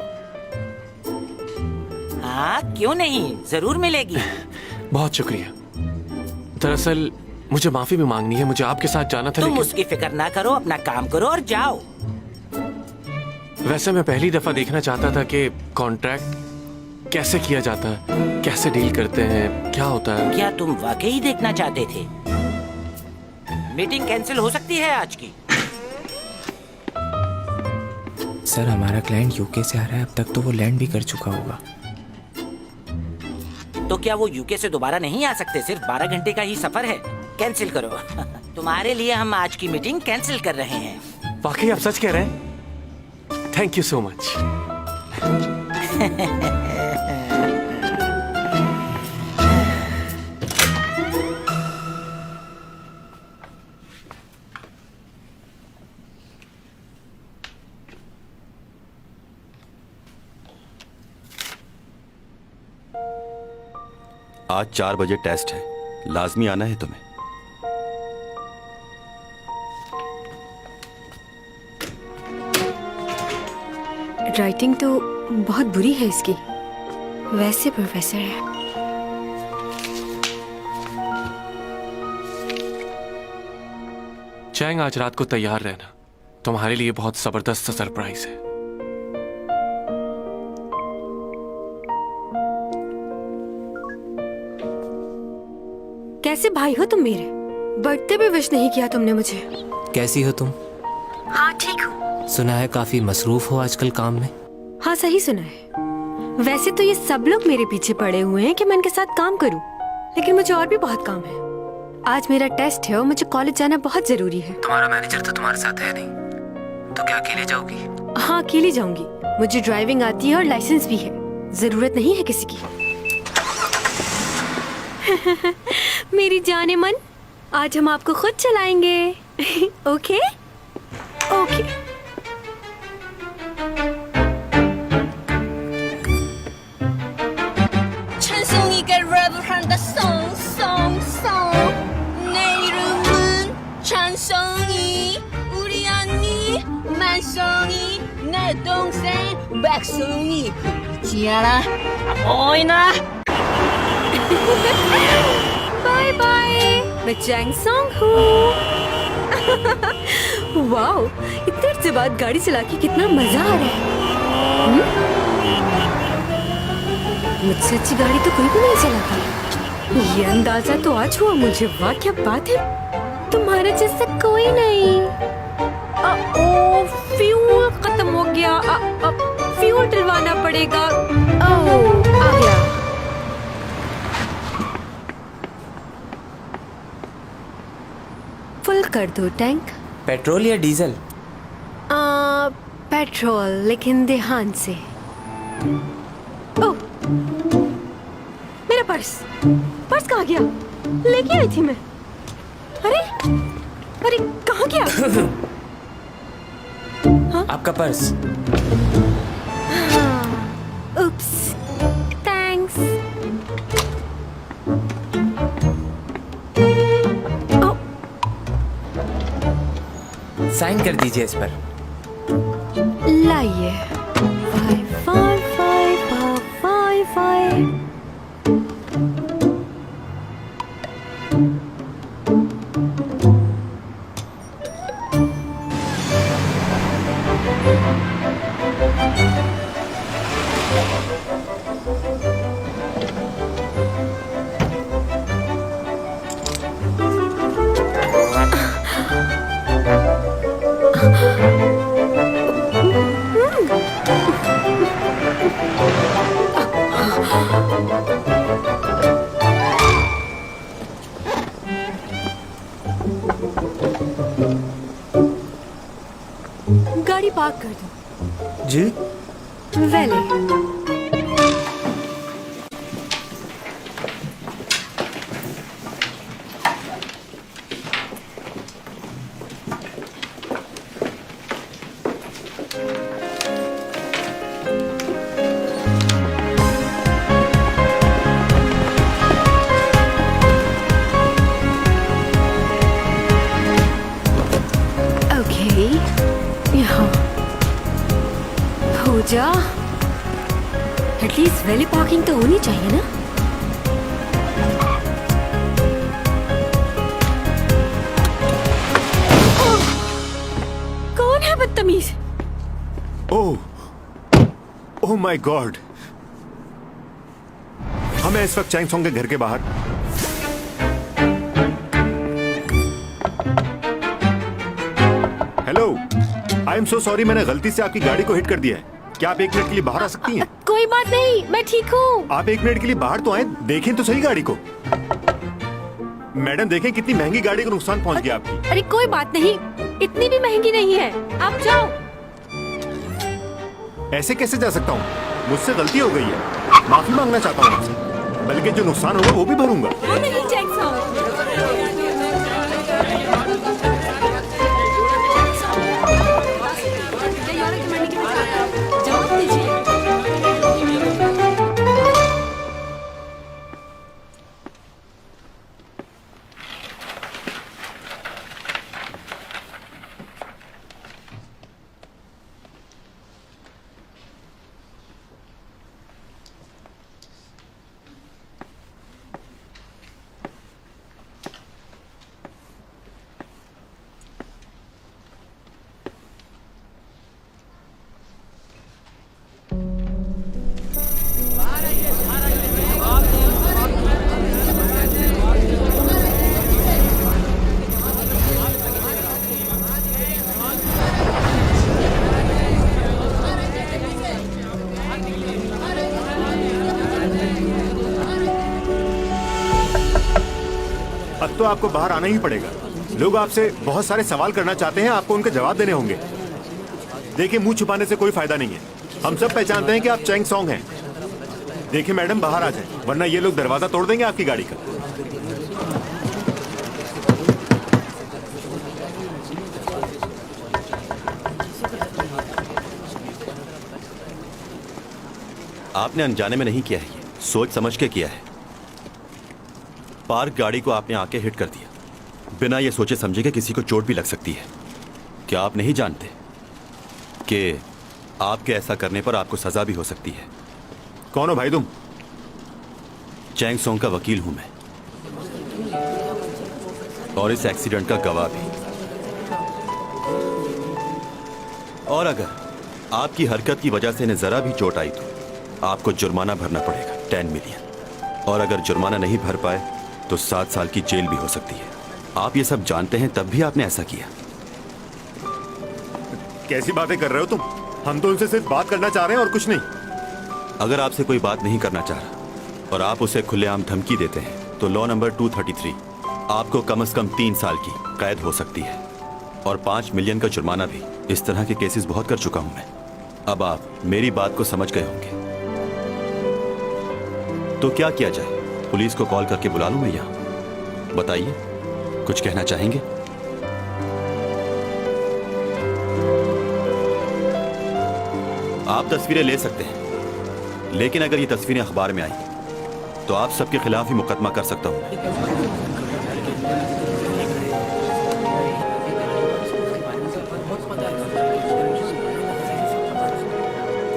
O: हाँ, क्यों नहीं, जरूर मिलेगी।
G: बहुत शुक्रिया। दरअसल मुझे माफी भी मांगनी है। मुझे आपके साथ जाना था,
O: तुम उसकी फिक्र ना करो, अपना काम करो और जाओ।
G: वैसे मैं पहली दफा देखना चाहता था कि कॉन्ट्रैक्ट कैसे किया जाता है, कैसे डील करते हैं, क्या होता है।
O: क्या तुम वाकई देखना चाहते थे? मीटिंग कैंसिल हो सकती है आज की।
H: सर, हमारा क्लाइंट यूके से आ रहा है। अब तक तो वो लैंड भी कर चुका होगा।
O: तो क्या वो यूके से दोबारा नहीं आ सकते? सिर्फ 12 घंटे का ही सफर है। कैंसिल करो। तुम्हारे लिए हम आज की मीटिंग कैंसिल कर रहे हैं।
G: वाकई आप सच कह रहे हैं? Thank you so much.
C: आज 4 बजे टेस्ट है, लाजमी आना है तुम्हें।
E: राइटिंग तो बहुत बुरी है इसकी। वैसे प्रोफेसर है।
G: चैंग, आज रात को तैयार रहना। तुम्हारे लिए बहुत जबरदस्त सरप्राइज है।
E: कैसे भाई हो तुम मेरे? बर्थडे भी विश नहीं किया तुमने मुझे।
H: कैसी हो तुम?
E: हाँ ठीक हूँ।
H: सुना है काफी मसरूफ हो आजकल काम में।
E: हाँ सही सुना है। वैसे तो ये सब लोग मेरे पीछे पड़े हुए हैं कि मैं इनके साथ काम करूं, लेकिन मुझे और भी बहुत काम है। आज मेरा टेस्ट है और मुझे कॉलेज जाना बहुत जरूरी है।
H: तुम्हारा मैनेजर तो तुम्हारे साथ है नहीं, तो क्या अकेले जाओगी?
E: हाँ अकेली जाऊंगी। मुझे ड्राइविंग आती है और लाइसेंस भी है, जरूरत नहीं है किसी की। मेरी जाने मन, आज हम आपको खुद चलाएंगे। Okay okay.
B: 찬송이가 랩을 한다 song 내 이름은 찬송이 우리 언니 만송이 내 동생 백송이 보이지 않아? 보이나?
E: Bye bye. मैं चैंग सॉन्ग हूँ। वाओ, इतनी देर से बाद गाड़ी चला के कितना मजा आ रहा है। मुझसे अच्छी गाड़ी तो कोई भी नहीं चलाता। ये अंदाजा तो आज हुआ मुझे। वाह क्या बात है, तुम्हारे जैसा कोई नहीं। ओ फ्यूल खत्म हो गया। फ्यूल डलवाना पड़ेगा। ओ आ गया। फुल कर दो टैंक।
H: पेट्रोल या डीजल?
E: पेट्रोल, लेकिन ध्यान से। ओह, मेरा पर्स कहाँ गया? लेके आई थी मैं। अरे कहाँ गया? हाँ?
H: आपका पर्स।
E: उप्स, थैंक्स।
H: साइन कर दीजिए इस पर।
E: लाइए। 5555555। गाड़ी पार्क कर दो।
H: जी?
E: वेले। पूजा, एटलीस्ट वैली पार्किंग तो होनी चाहिए ना? कौन है बदतमीज?
P: Oh my God. हमें इस वक्त चैंग सॉन्ग के घर के बाहर। Hello, I am so sorry, मैंने गलती से आपकी गाड़ी को हिट कर दिया है। क्या आप 1 मिनट के लिए बाहर आ सकती हैं?
E: कोई बात नहीं, मैं ठीक हूँ।
P: आप 1 मिनट के लिए बाहर तो आए, देखें तो सही गाड़ी को। मैडम देखें कितनी महंगी गाड़ी को नुकसान पहुंच गया आपकी।
E: अरे कोई बात नहीं, इतनी भी महंगी नहीं है, आप जाओ।
P: ऐसे कैसे जा सकता हूँ? मुझसे गलती हो गई है, माफी मांगना चाहता हूँ आपसे। बल्कि जो नुकसान होगा वो भी भरूंगा। अब तो आपको बाहर आना ही पड़ेगा। लोग आपसे बहुत सारे सवाल करना चाहते हैं, आपको उनके जवाब देने होंगे। देखिए, मुंह छुपाने से कोई फायदा नहीं है। हम सब पहचानते हैं कि आप चैंग सॉन्ग हैं। देखिए मैडम, बाहर आ जाएं, वरना ये लोग दरवाजा तोड़ देंगे आपकी गाड़ी का।
C: आपने अनजाने में नहीं किया है, ये सोच समझ के किया है। पार्क गाड़ी को आपने आके हिट कर दिया, बिना ये सोचे समझे कि किसी को चोट भी लग सकती है। क्या आप नहीं जानते कि आपके ऐसा करने पर आपको सजा भी हो सकती है?
P: कौन हो भाई तुम?
C: चैंग सोंग का वकील हूं मैं, और इस एक्सीडेंट का गवाह भी। और अगर आपकी हरकत की वजह से इन्हें जरा भी चोट आई तो आपको जुर्माना भरना पड़ेगा, 10 मिलियन। और अगर जुर्माना नहीं भर पाए तो 7 साल की जेल भी हो सकती है। आप ये सब जानते हैं, तब भी आपने ऐसा किया।
P: कैसी बातें कर रहे हो तुम? हम तो उनसे सिर्फ बात करना चाह रहे हैं और कुछ नहीं।
C: अगर आपसे कोई बात नहीं करना चाह रहा और आप उसे खुलेआम धमकी देते हैं तो लॉ नंबर 233 आपको कम से कम 3 साल की कैद हो सकती है और 5 मिलियन का जुर्माना भी। इस तरह के केसेस बहुत कर चुका हूं मैं। अब आप मेरी बात को समझ गए होंगे। तो क्या किया जाए? पुलिस को कॉल करके बुला लूं मैं यहां? बताइए, कुछ कहना चाहेंगे? आप तस्वीरें ले सकते हैं, लेकिन अगर ये तस्वीरें अखबार में आई तो आप सबके खिलाफ ही मुकदमा कर सकता हूं।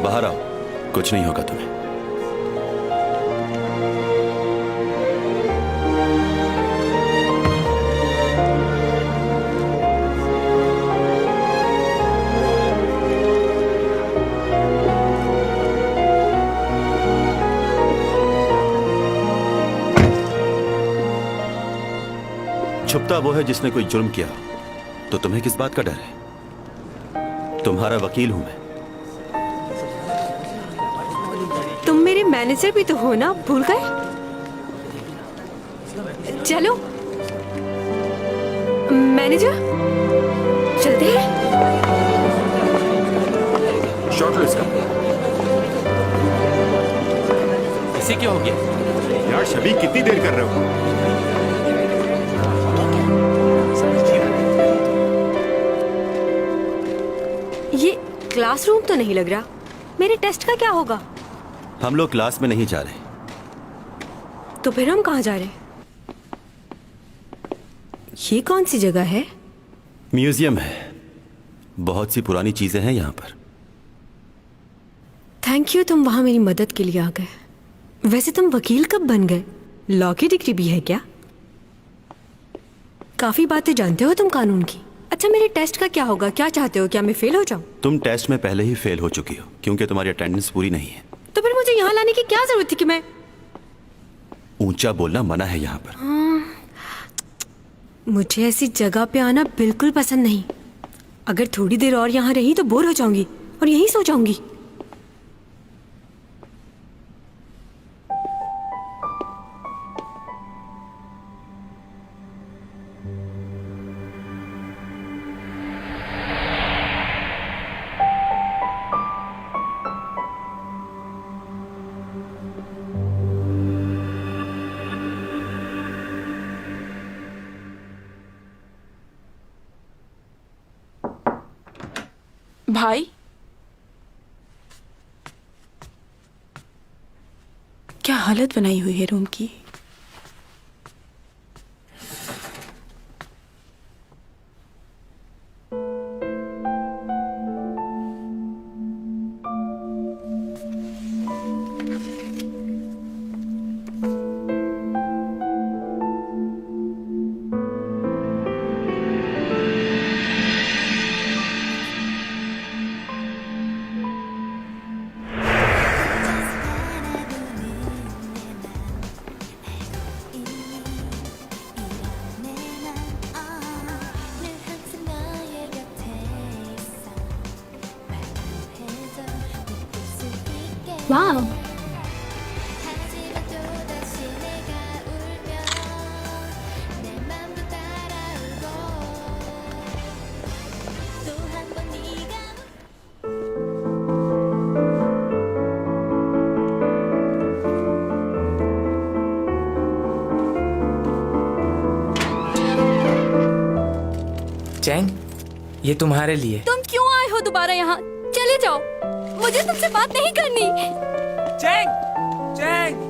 C: बाहर आओ, कुछ नहीं होगा तुम्हें। छुपता वो है जिसने कोई जुर्म किया, तो तुम्हें किस बात का डर है? तुम्हारा वकील हूं मैं।
E: तुम मेरे मैनेजर भी तो हो ना, भूल गए? चलो मैनेजर, चलते हैं।
P: शॉर्ट लो इसका।
H: इसे क्या हो गया?
P: यार शबी, कितनी देर कर रहे हो?
E: ये क्लासरूम तो नहीं लग रहा। मेरे टेस्ट का क्या होगा?
C: हम लोग क्लास में नहीं जा रहे।
E: तो फिर हम कहाँ जा रहे हैं? ये कौन सी जगह है?
C: म्यूजियम है, बहुत सी पुरानी चीजें हैं यहाँ पर।
E: थैंक यू, तुम वहां मेरी मदद के लिए आ गए। वैसे तुम वकील कब बन गए? लॉ की डिग्री भी है क्या? काफी बातें जानते हो तुम कानून की। अच्छा, मेरे टेस्ट का क्या होगा? क्या चाहते हो? क्या मैं फेल हो जाऊं?
C: तुम टेस्ट में पहले ही फेल हो चुकी हो, क्योंकि तुम्हारी अटेंडेंस पूरी नहीं है।
E: तो फिर मुझे यहाँ लाने की क्या जरूरत थी कि मैं?
C: ऊंचा बोलना मना है यहाँ पर।
E: मुझे ऐसी जगह पे आना बिल्कुल पसंद नहीं। अगर थोड़ी देर और यहाँ रही तो बोर हो जाऊंगी और यहीं सो जाऊंगी।
L: भाई, क्या हालत बनाई हुई है रूम की।
B: वाह,
H: चैंग, ये तुम्हारे लिए।
B: तुम क्यों आए हो दोबारा यहाँ? चले जाओ, मुझे तुमसे बात नहीं करनी।
H: चैंग, चैंग।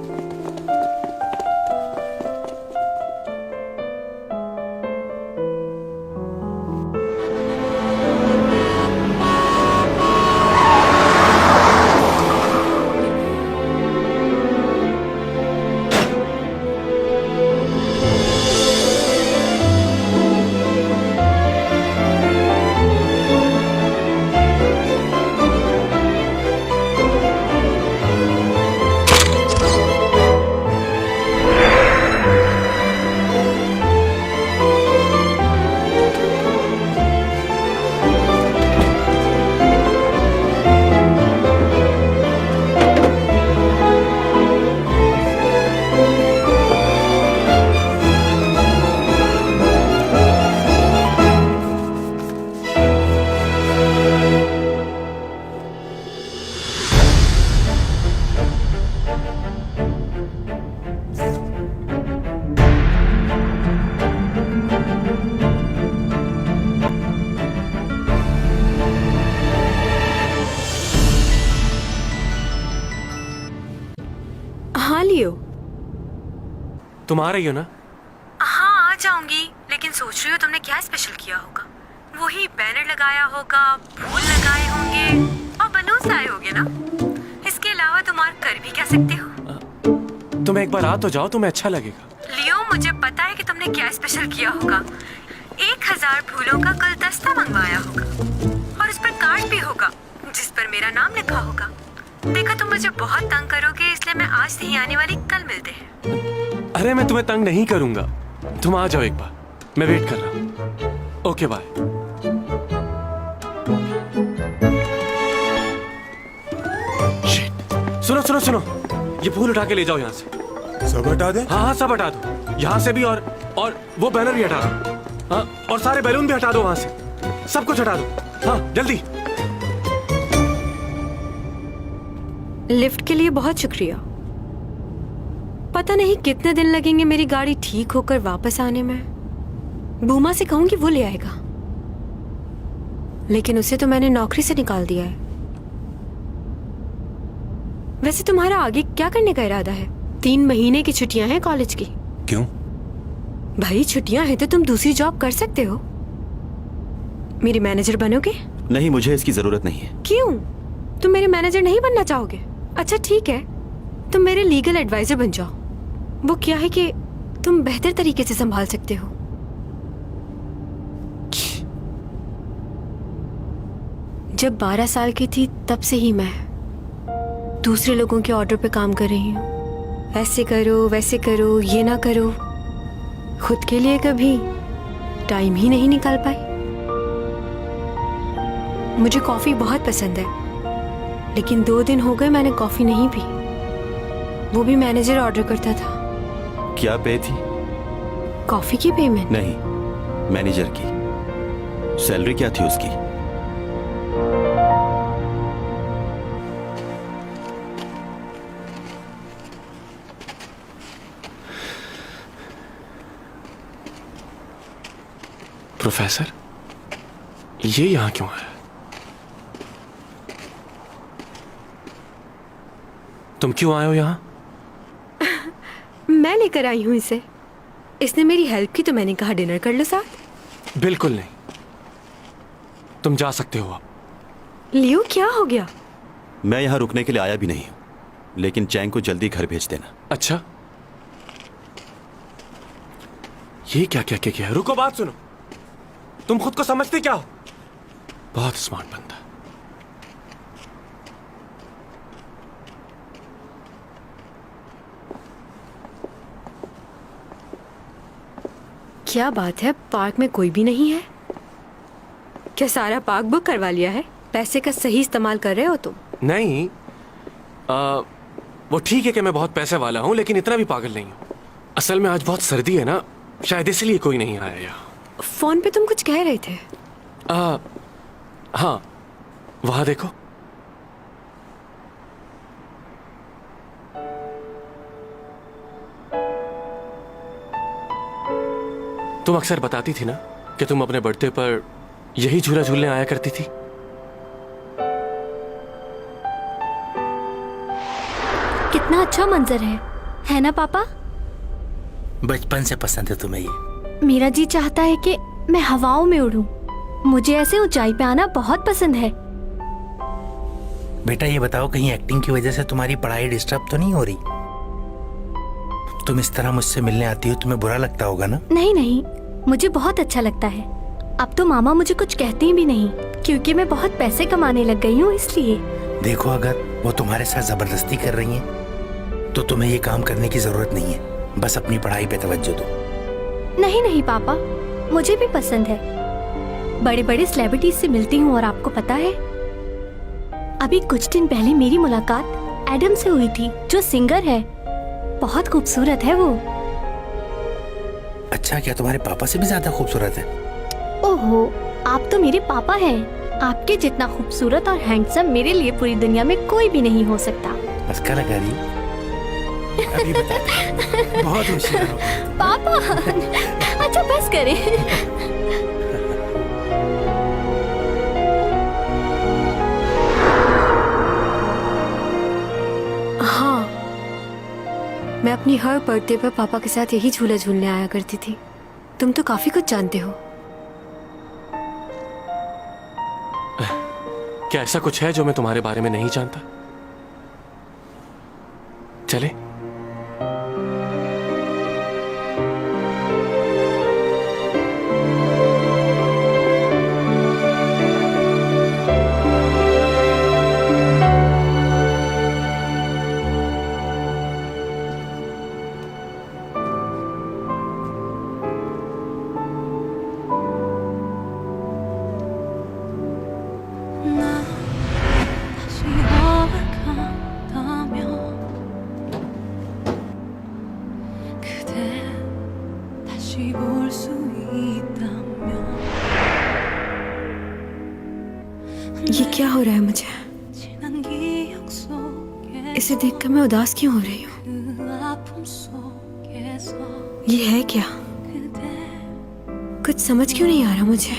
E: हाँ लियो।
G: तुम आ रही हो ना?
E: हाँ आ जाऊंगी, लेकिन सोच रही हो तुमने क्या स्पेशल किया होगा। वही बैनर लगाया होगा, फूल लगाए होंगे और बलून्स लाए होंगे ना। इसके अलावा तुम और कर भी क्या सकते हो।
G: तुम एक बार आ तो जाओ, तुम्हें अच्छा लगेगा।
E: लियो मुझे पता है कि तुमने क्या स्पेशल किया होगा। 1000 फूलों का गुलदस्ता मंगवाया होगा और उस पर कार्ड भी होगा जिस पर मेरा नाम लिखा होगा। देखा तुम मुझे बहुत तंग करोगे, इसलिए मैं आज नहीं आने वाली, कल मिलते हैं।
G: अरे मैं तुम्हें तंग नहीं करूंगा, तुम आ जाओ एक बार, मैं वेट कर रहा हूँ। Okay bye. सुनो सुनो सुनो, ये फूल उठा के ले जाओ यहाँ से।
Q: सब हटा दे?
G: हाँ हाँ सब हटा दो, यहाँ से भी और वो बैनर भी हटा दो। हाँ और सारे बैलून भी हटा दो वहां से, सब कुछ हटा दो। हाँ जल्दी।
E: लिफ्ट के लिए बहुत शुक्रिया। पता नहीं कितने दिन लगेंगे मेरी गाड़ी ठीक होकर वापस आने में। बूमा से कहूंगी वो ले आएगा, लेकिन उसे तो मैंने नौकरी से निकाल दिया है। वैसे तुम्हारा आगे क्या करने का इरादा है? 3 महीने की छुट्टियां हैं कॉलेज की।
F: क्यों?
E: भाई छुट्टियां हैं तो तुम दूसरी जॉब कर सकते हो। मेरी मैनेजर बनोगे?
C: नहीं, मुझे इसकी जरूरत नहीं है।
E: क्यों? तुम मेरे मैनेजर नहीं बनना चाहोगे? अच्छा ठीक है, तुम मेरे लीगल एडवाइजर बन जाओ। वो क्या है कि तुम बेहतर तरीके से संभाल सकते हो। जब 12 साल की थी तब से ही मैं दूसरे लोगों के ऑर्डर पे काम कर रही हूँ। ऐसे करो, वैसे करो, ये ना करो। खुद के लिए कभी टाइम ही नहीं निकाल पाई। मुझे कॉफी बहुत पसंद है, लेकिन 2 दिन हो गए मैंने कॉफी नहीं पी। वो भी मैनेजर ऑर्डर करता था।
C: क्या पे थी?
E: कॉफी की पेमेंट?
C: नहीं, मैनेजर की। सैलरी क्या थी उसकी?
G: प्रोफेसर, ये यहाँ क्यों है? तुम क्यों आए हो यहाँ?
E: मैं लेकर आई हूँ इसे। इसने मेरी हेल्प की तो मैंने कहा डिनर कर लो साथ।
G: बिल्कुल नहीं, तुम जा सकते हो अब।
E: लियो क्या हो गया?
C: मैं यहाँ रुकने के लिए आया भी नहीं हूँ, लेकिन चैंग को जल्दी घर भेज देना।
G: अच्छा, ये क्या क्या क्या क्या? रुको, बात सुनो। तुम खुद को समझते क्या हो? बहुत स्मार्ट बंदा।
E: क्या बात है, पार्क में कोई भी नहीं है? क्या सारा पार्क बुक करवा लिया है? पैसे का सही इस्तेमाल कर रहे हो तुम?
G: नहीं, वो ठीक है कि मैं बहुत पैसे वाला हूं, लेकिन इतना भी पागल नहीं हूं। असल में आज बहुत सर्दी है ना, शायद इसलिए कोई नहीं आया यहाँ।
E: फोन पे तुम कुछ कह रहे थे।
G: हाँ, वहां देखो। तुम अक्सर बताती थी ना कि तुम अपने बर्थडे पर यही झूला झूलने आया करती थी?
B: कितना अच्छा मंजर है ना पापा?
A: बचपन से पसंद है तुम्हें ये?
B: मेरा जी चाहता है कि मैं हवाओं में उड़ूं। मुझे ऐसे ऊंचाई पे आना बहुत पसंद है।
A: बेटा ये बताओ, कहीं एक्टिंग की वजह से तुम्हारी पढ़ाई डिस्टर्ब तो नहीं हो रही? तुम इस तरह मुझसे मिलने आती हो, तुम्हें बुरा लगता होगा ना?
B: नहीं नहीं, मुझे बहुत अच्छा लगता है। अब तो मामा मुझे कुछ कहती भी नहीं, क्योंकि मैं बहुत पैसे कमाने लग गई हूँ इसलिए।
A: देखो, अगर वो तुम्हारे साथ जबरदस्ती कर रही हैं तो तुम्हें ये काम करने की जरूरत नहीं है। बस अपनी पढ़ाई पे तवज्जो दो।
B: नहीं नहीं पापा, मुझे भी पसंद है। बड़े बड़े सेलिब्रिटीज से मिलती हूँ और आपको पता है, अभी कुछ दिन पहले मेरी मुलाकात एडम से हुई थी, जो सिंगर है। बहुत खूबसूरत है वो।
A: अच्छा, क्या तुम्हारे पापा से भी ज्यादा खूबसूरत है?
B: ओहो, आप तो मेरे पापा हैं। आपके जितना खूबसूरत और हैंडसम मेरे लिए पूरी दुनिया में कोई भी नहीं हो सकता।
A: मस्का लगा रही? अभी बता। बहुत होशियार हो।
B: पापा, अच्छा बस करें।
E: हाँ, मैं अपनी हर बर्थडे पर पापा के साथ यही झूला झूलने आया करती थी। तुम तो काफी कुछ जानते हो।
G: क्या ऐसा कुछ है जो मैं तुम्हारे बारे में नहीं जानता? चले?
E: ये क्या हो रहा है मुझे? इसे देखकर मैं उदास क्यों हो रही हूँ? ये है क्या? कुछ समझ क्यों नहीं आ रहा मुझे?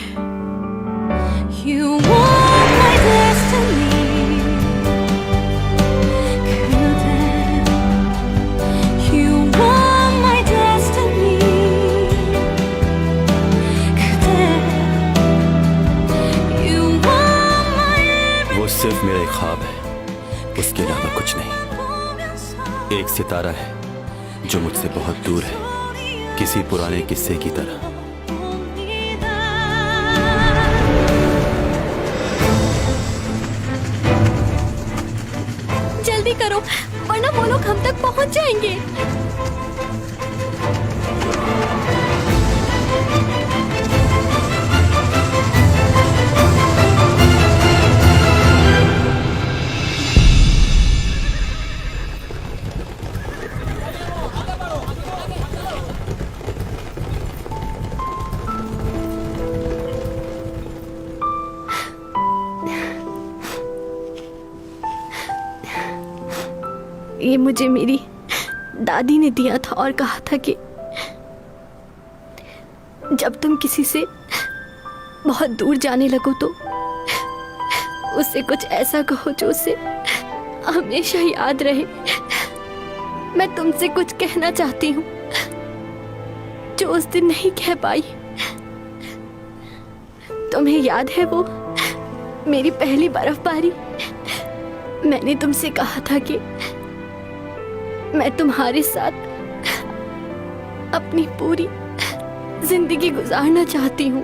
C: वो सिर्फ मेरा एक ख्वाब है, उसके अलावा कुछ नहीं। एक सितारा है जो मुझसे बहुत दूर है, किसी पुराने किस्से की तरह।
B: जल्दी करो, वरना वो लोग हम तक पहुंच जाएंगे। ये मुझे मेरी दादी ने दिया था और कहा था कि जब तुम किसी से बहुत दूर जाने लगो तो उससे कुछ ऐसा कहो जो उसे हमेशा याद रहे। मैं तुमसे कुछ कहना चाहती हूँ जो उस दिन नहीं कह पाई। तुम्हें याद है वो मेरी पहली बर्फबारी? मैंने तुमसे कहा था कि मैं तुम्हारे साथ अपनी पूरी जिंदगी गुजारना चाहती हूँ।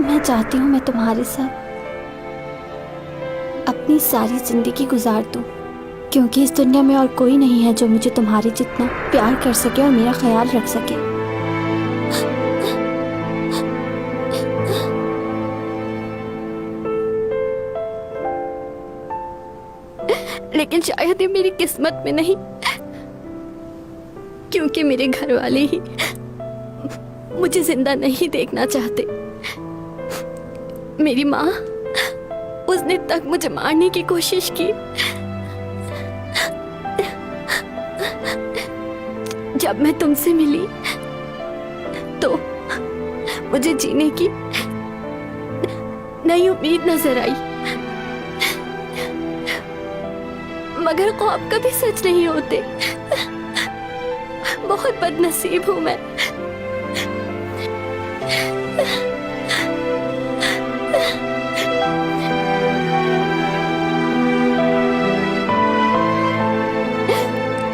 B: मैं चाहती हूँ मैं तुम्हारे साथ अपनी सारी जिंदगी गुजार दूँ, क्योंकि इस दुनिया में और कोई नहीं है जो मुझे तुम्हारे जितना प्यार कर सके और मेरा ख्याल रख सके। लेकिन शायद ये मेरी किस्मत में नहीं, क्योंकि मेरे घर वाले ही मुझे जिंदा नहीं देखना चाहते। मेरी माँ, उसने तक मुझे मारने की कोशिश की। जब मैं तुमसे मिली तो मुझे जीने की नई उम्मीद नजर आई, मगर ख्वाब कभी सच नहीं होते। बहुत बदनसीब हूं मैं।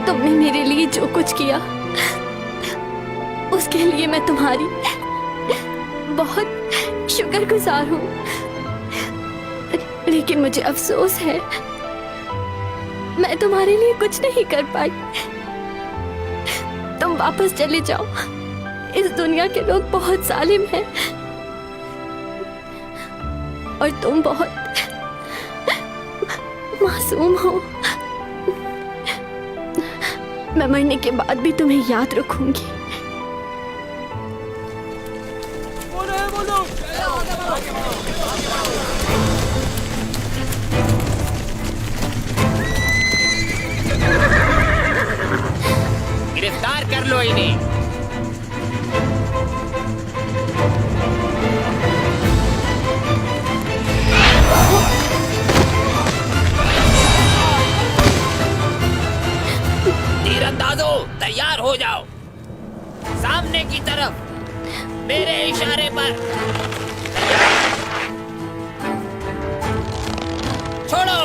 B: तुमने मेरे लिए जो कुछ किया उसके लिए मैं तुम्हारी बहुत शुक्रगुजार हूँ, लेकिन मुझे अफसोस है मैं तुम्हारे लिए कुछ नहीं कर पाई। तुम वापस चले जाओ, इस दुनिया के लोग बहुत जालिम हैं और तुम बहुत मासूम हो। मैं मरने के बाद भी तुम्हें याद रखूंगी।
O: गिरफ्तार कर लो इन्हें। तीरंदाजों तैयार हो जाओ, सामने की तरफ मेरे इशारे पर। छोड़ो।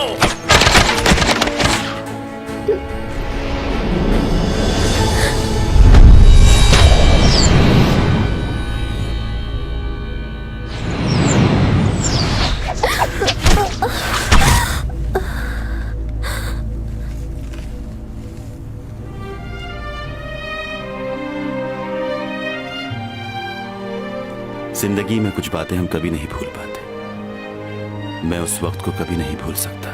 C: जिंदगी में कुछ बातें हम कभी नहीं भूल पाते। मैं उस वक्त को कभी नहीं भूल सकता,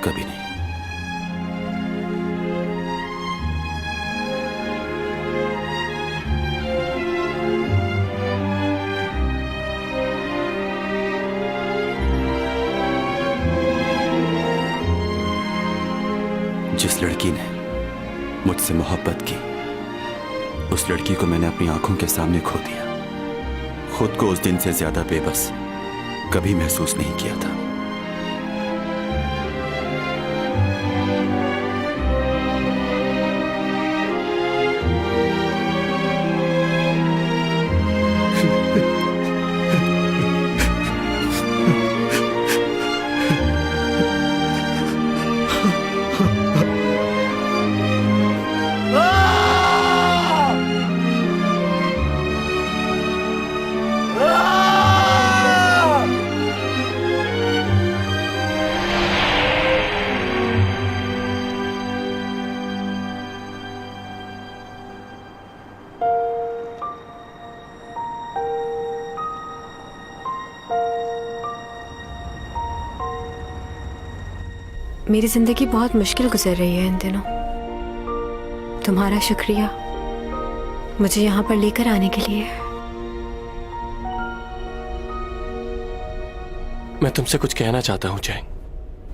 C: कभी नहीं। जिस लड़की ने मुझसे मोहब्बत की, उस लड़की को मैंने अपनी आंखों के सामने खो दिया। खुद को उस दिन से ज्यादा बेबस कभी महसूस नहीं किया था।
E: मेरी जिंदगी बहुत मुश्किल गुजर रही है इन दिनों। तुम्हारा शुक्रिया मुझे यहाँ पर लेकर आने के लिए।
G: मैं तुमसे कुछ कहना चाहता हूं चैंग,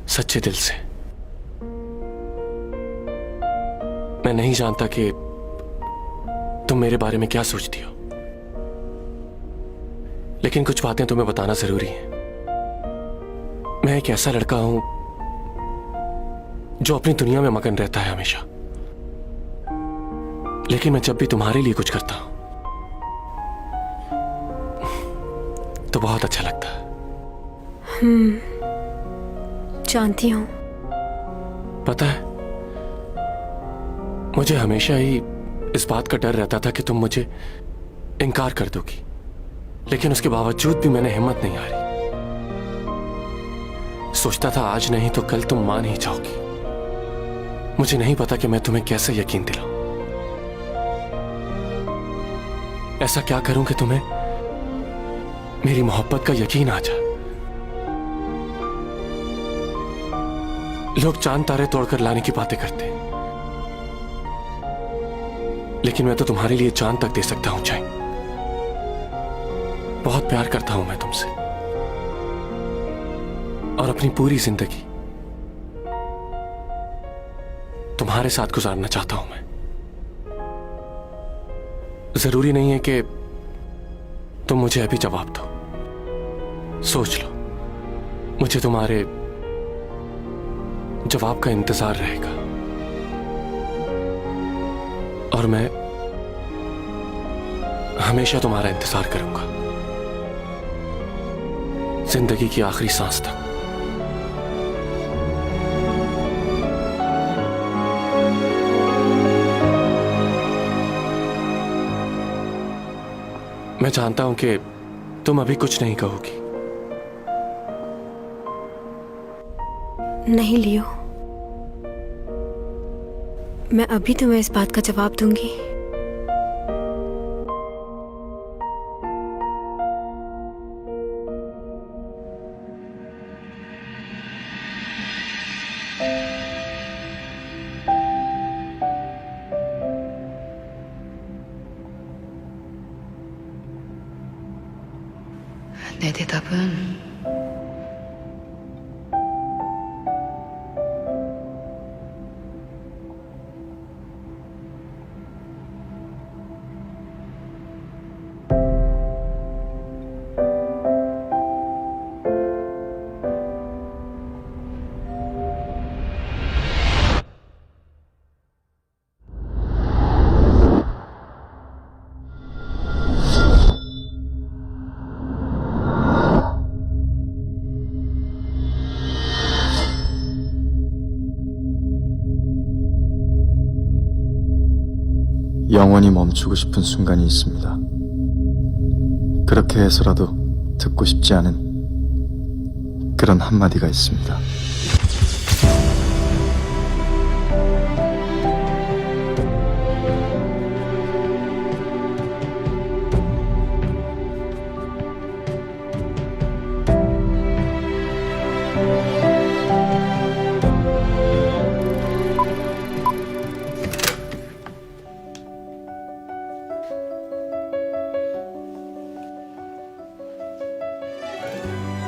G: सच्चे दिल से। मैं नहीं जानता कि तुम मेरे बारे में क्या सोचती हो, लेकिन कुछ बातें तुम्हें बताना जरूरी है। मैं एक ऐसा लड़का हूं जो अपनी दुनिया में मगन रहता है हमेशा, लेकिन मैं जब भी तुम्हारे लिए कुछ करता हूं तो बहुत अच्छा लगता है।
E: जानती हूं।
G: पता है, मुझे हमेशा ही इस बात का डर रहता था कि तुम मुझे इनकार कर दोगी, लेकिन उसके बावजूद भी मैंने हिम्मत नहीं हारी। सोचता था आज नहीं तो कल तुम मान ही जाओगी। मुझे नहीं पता कि मैं तुम्हें कैसे यकीन दिलाऊं। ऐसा क्या करूं कि तुम्हें मेरी मोहब्बत का यकीन आ जाए। लोग चांद तारे तोड़कर लाने की बातें करते हैं, लेकिन मैं तो तुम्हारे लिए चांद तक दे सकता हूं चैंग। बहुत प्यार करता हूं मैं तुमसे, और अपनी पूरी जिंदगी तुम्हारे साथ गुजारना चाहता हूं मैं। जरूरी नहीं है कि तुम मुझे अभी जवाब दो, सोच लो। मुझे तुम्हारे जवाब का इंतजार रहेगा और मैं हमेशा तुम्हारा इंतजार करूंगा, जिंदगी की आखिरी सांस तक। मैं जानता हूं कि तुम अभी कुछ नहीं कहोगी।
E: नहीं लियो, मैं अभी तुम्हें इस बात का जवाब दूंगी।
Q: 내 대답은
R: 영원히 멈추고 싶은 순간이 있습니다. 그렇게 해서라도 듣고 싶지 않은 그런 한마디가 있습니다.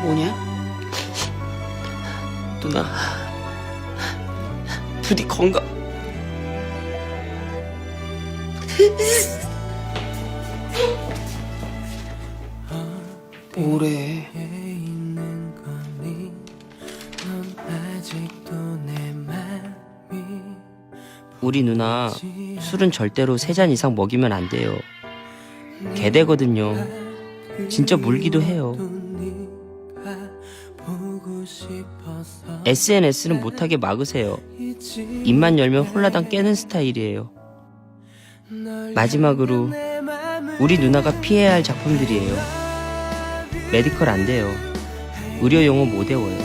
Q: 뭐냐?
H: 누나, 부디 건강.
Q: 뭐래?
H: 우리 누나 술은 절대로 3잔 이상 먹이면 안 돼요. 개되거든요. 진짜 물기도 해요. SNS는 못하게 막으세요. 입만 열면 홀라당 깨는 스타일이에요. 마지막으로 우리 누나가 피해야 할 작품들이에요. 메디컬 안 돼요. 의료 용어 못 외워요.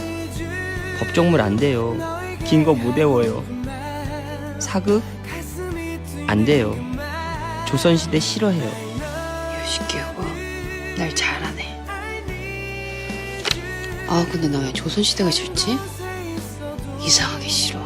H: 법정물 안 돼요. 긴 거 못 외워요. 사극? 안 돼요. 조선시대 싫어해요.
Q: 유식기하고 날 잘하네. 아 근데 나 왜 조선시대가 싫지? 이상하게 싫어.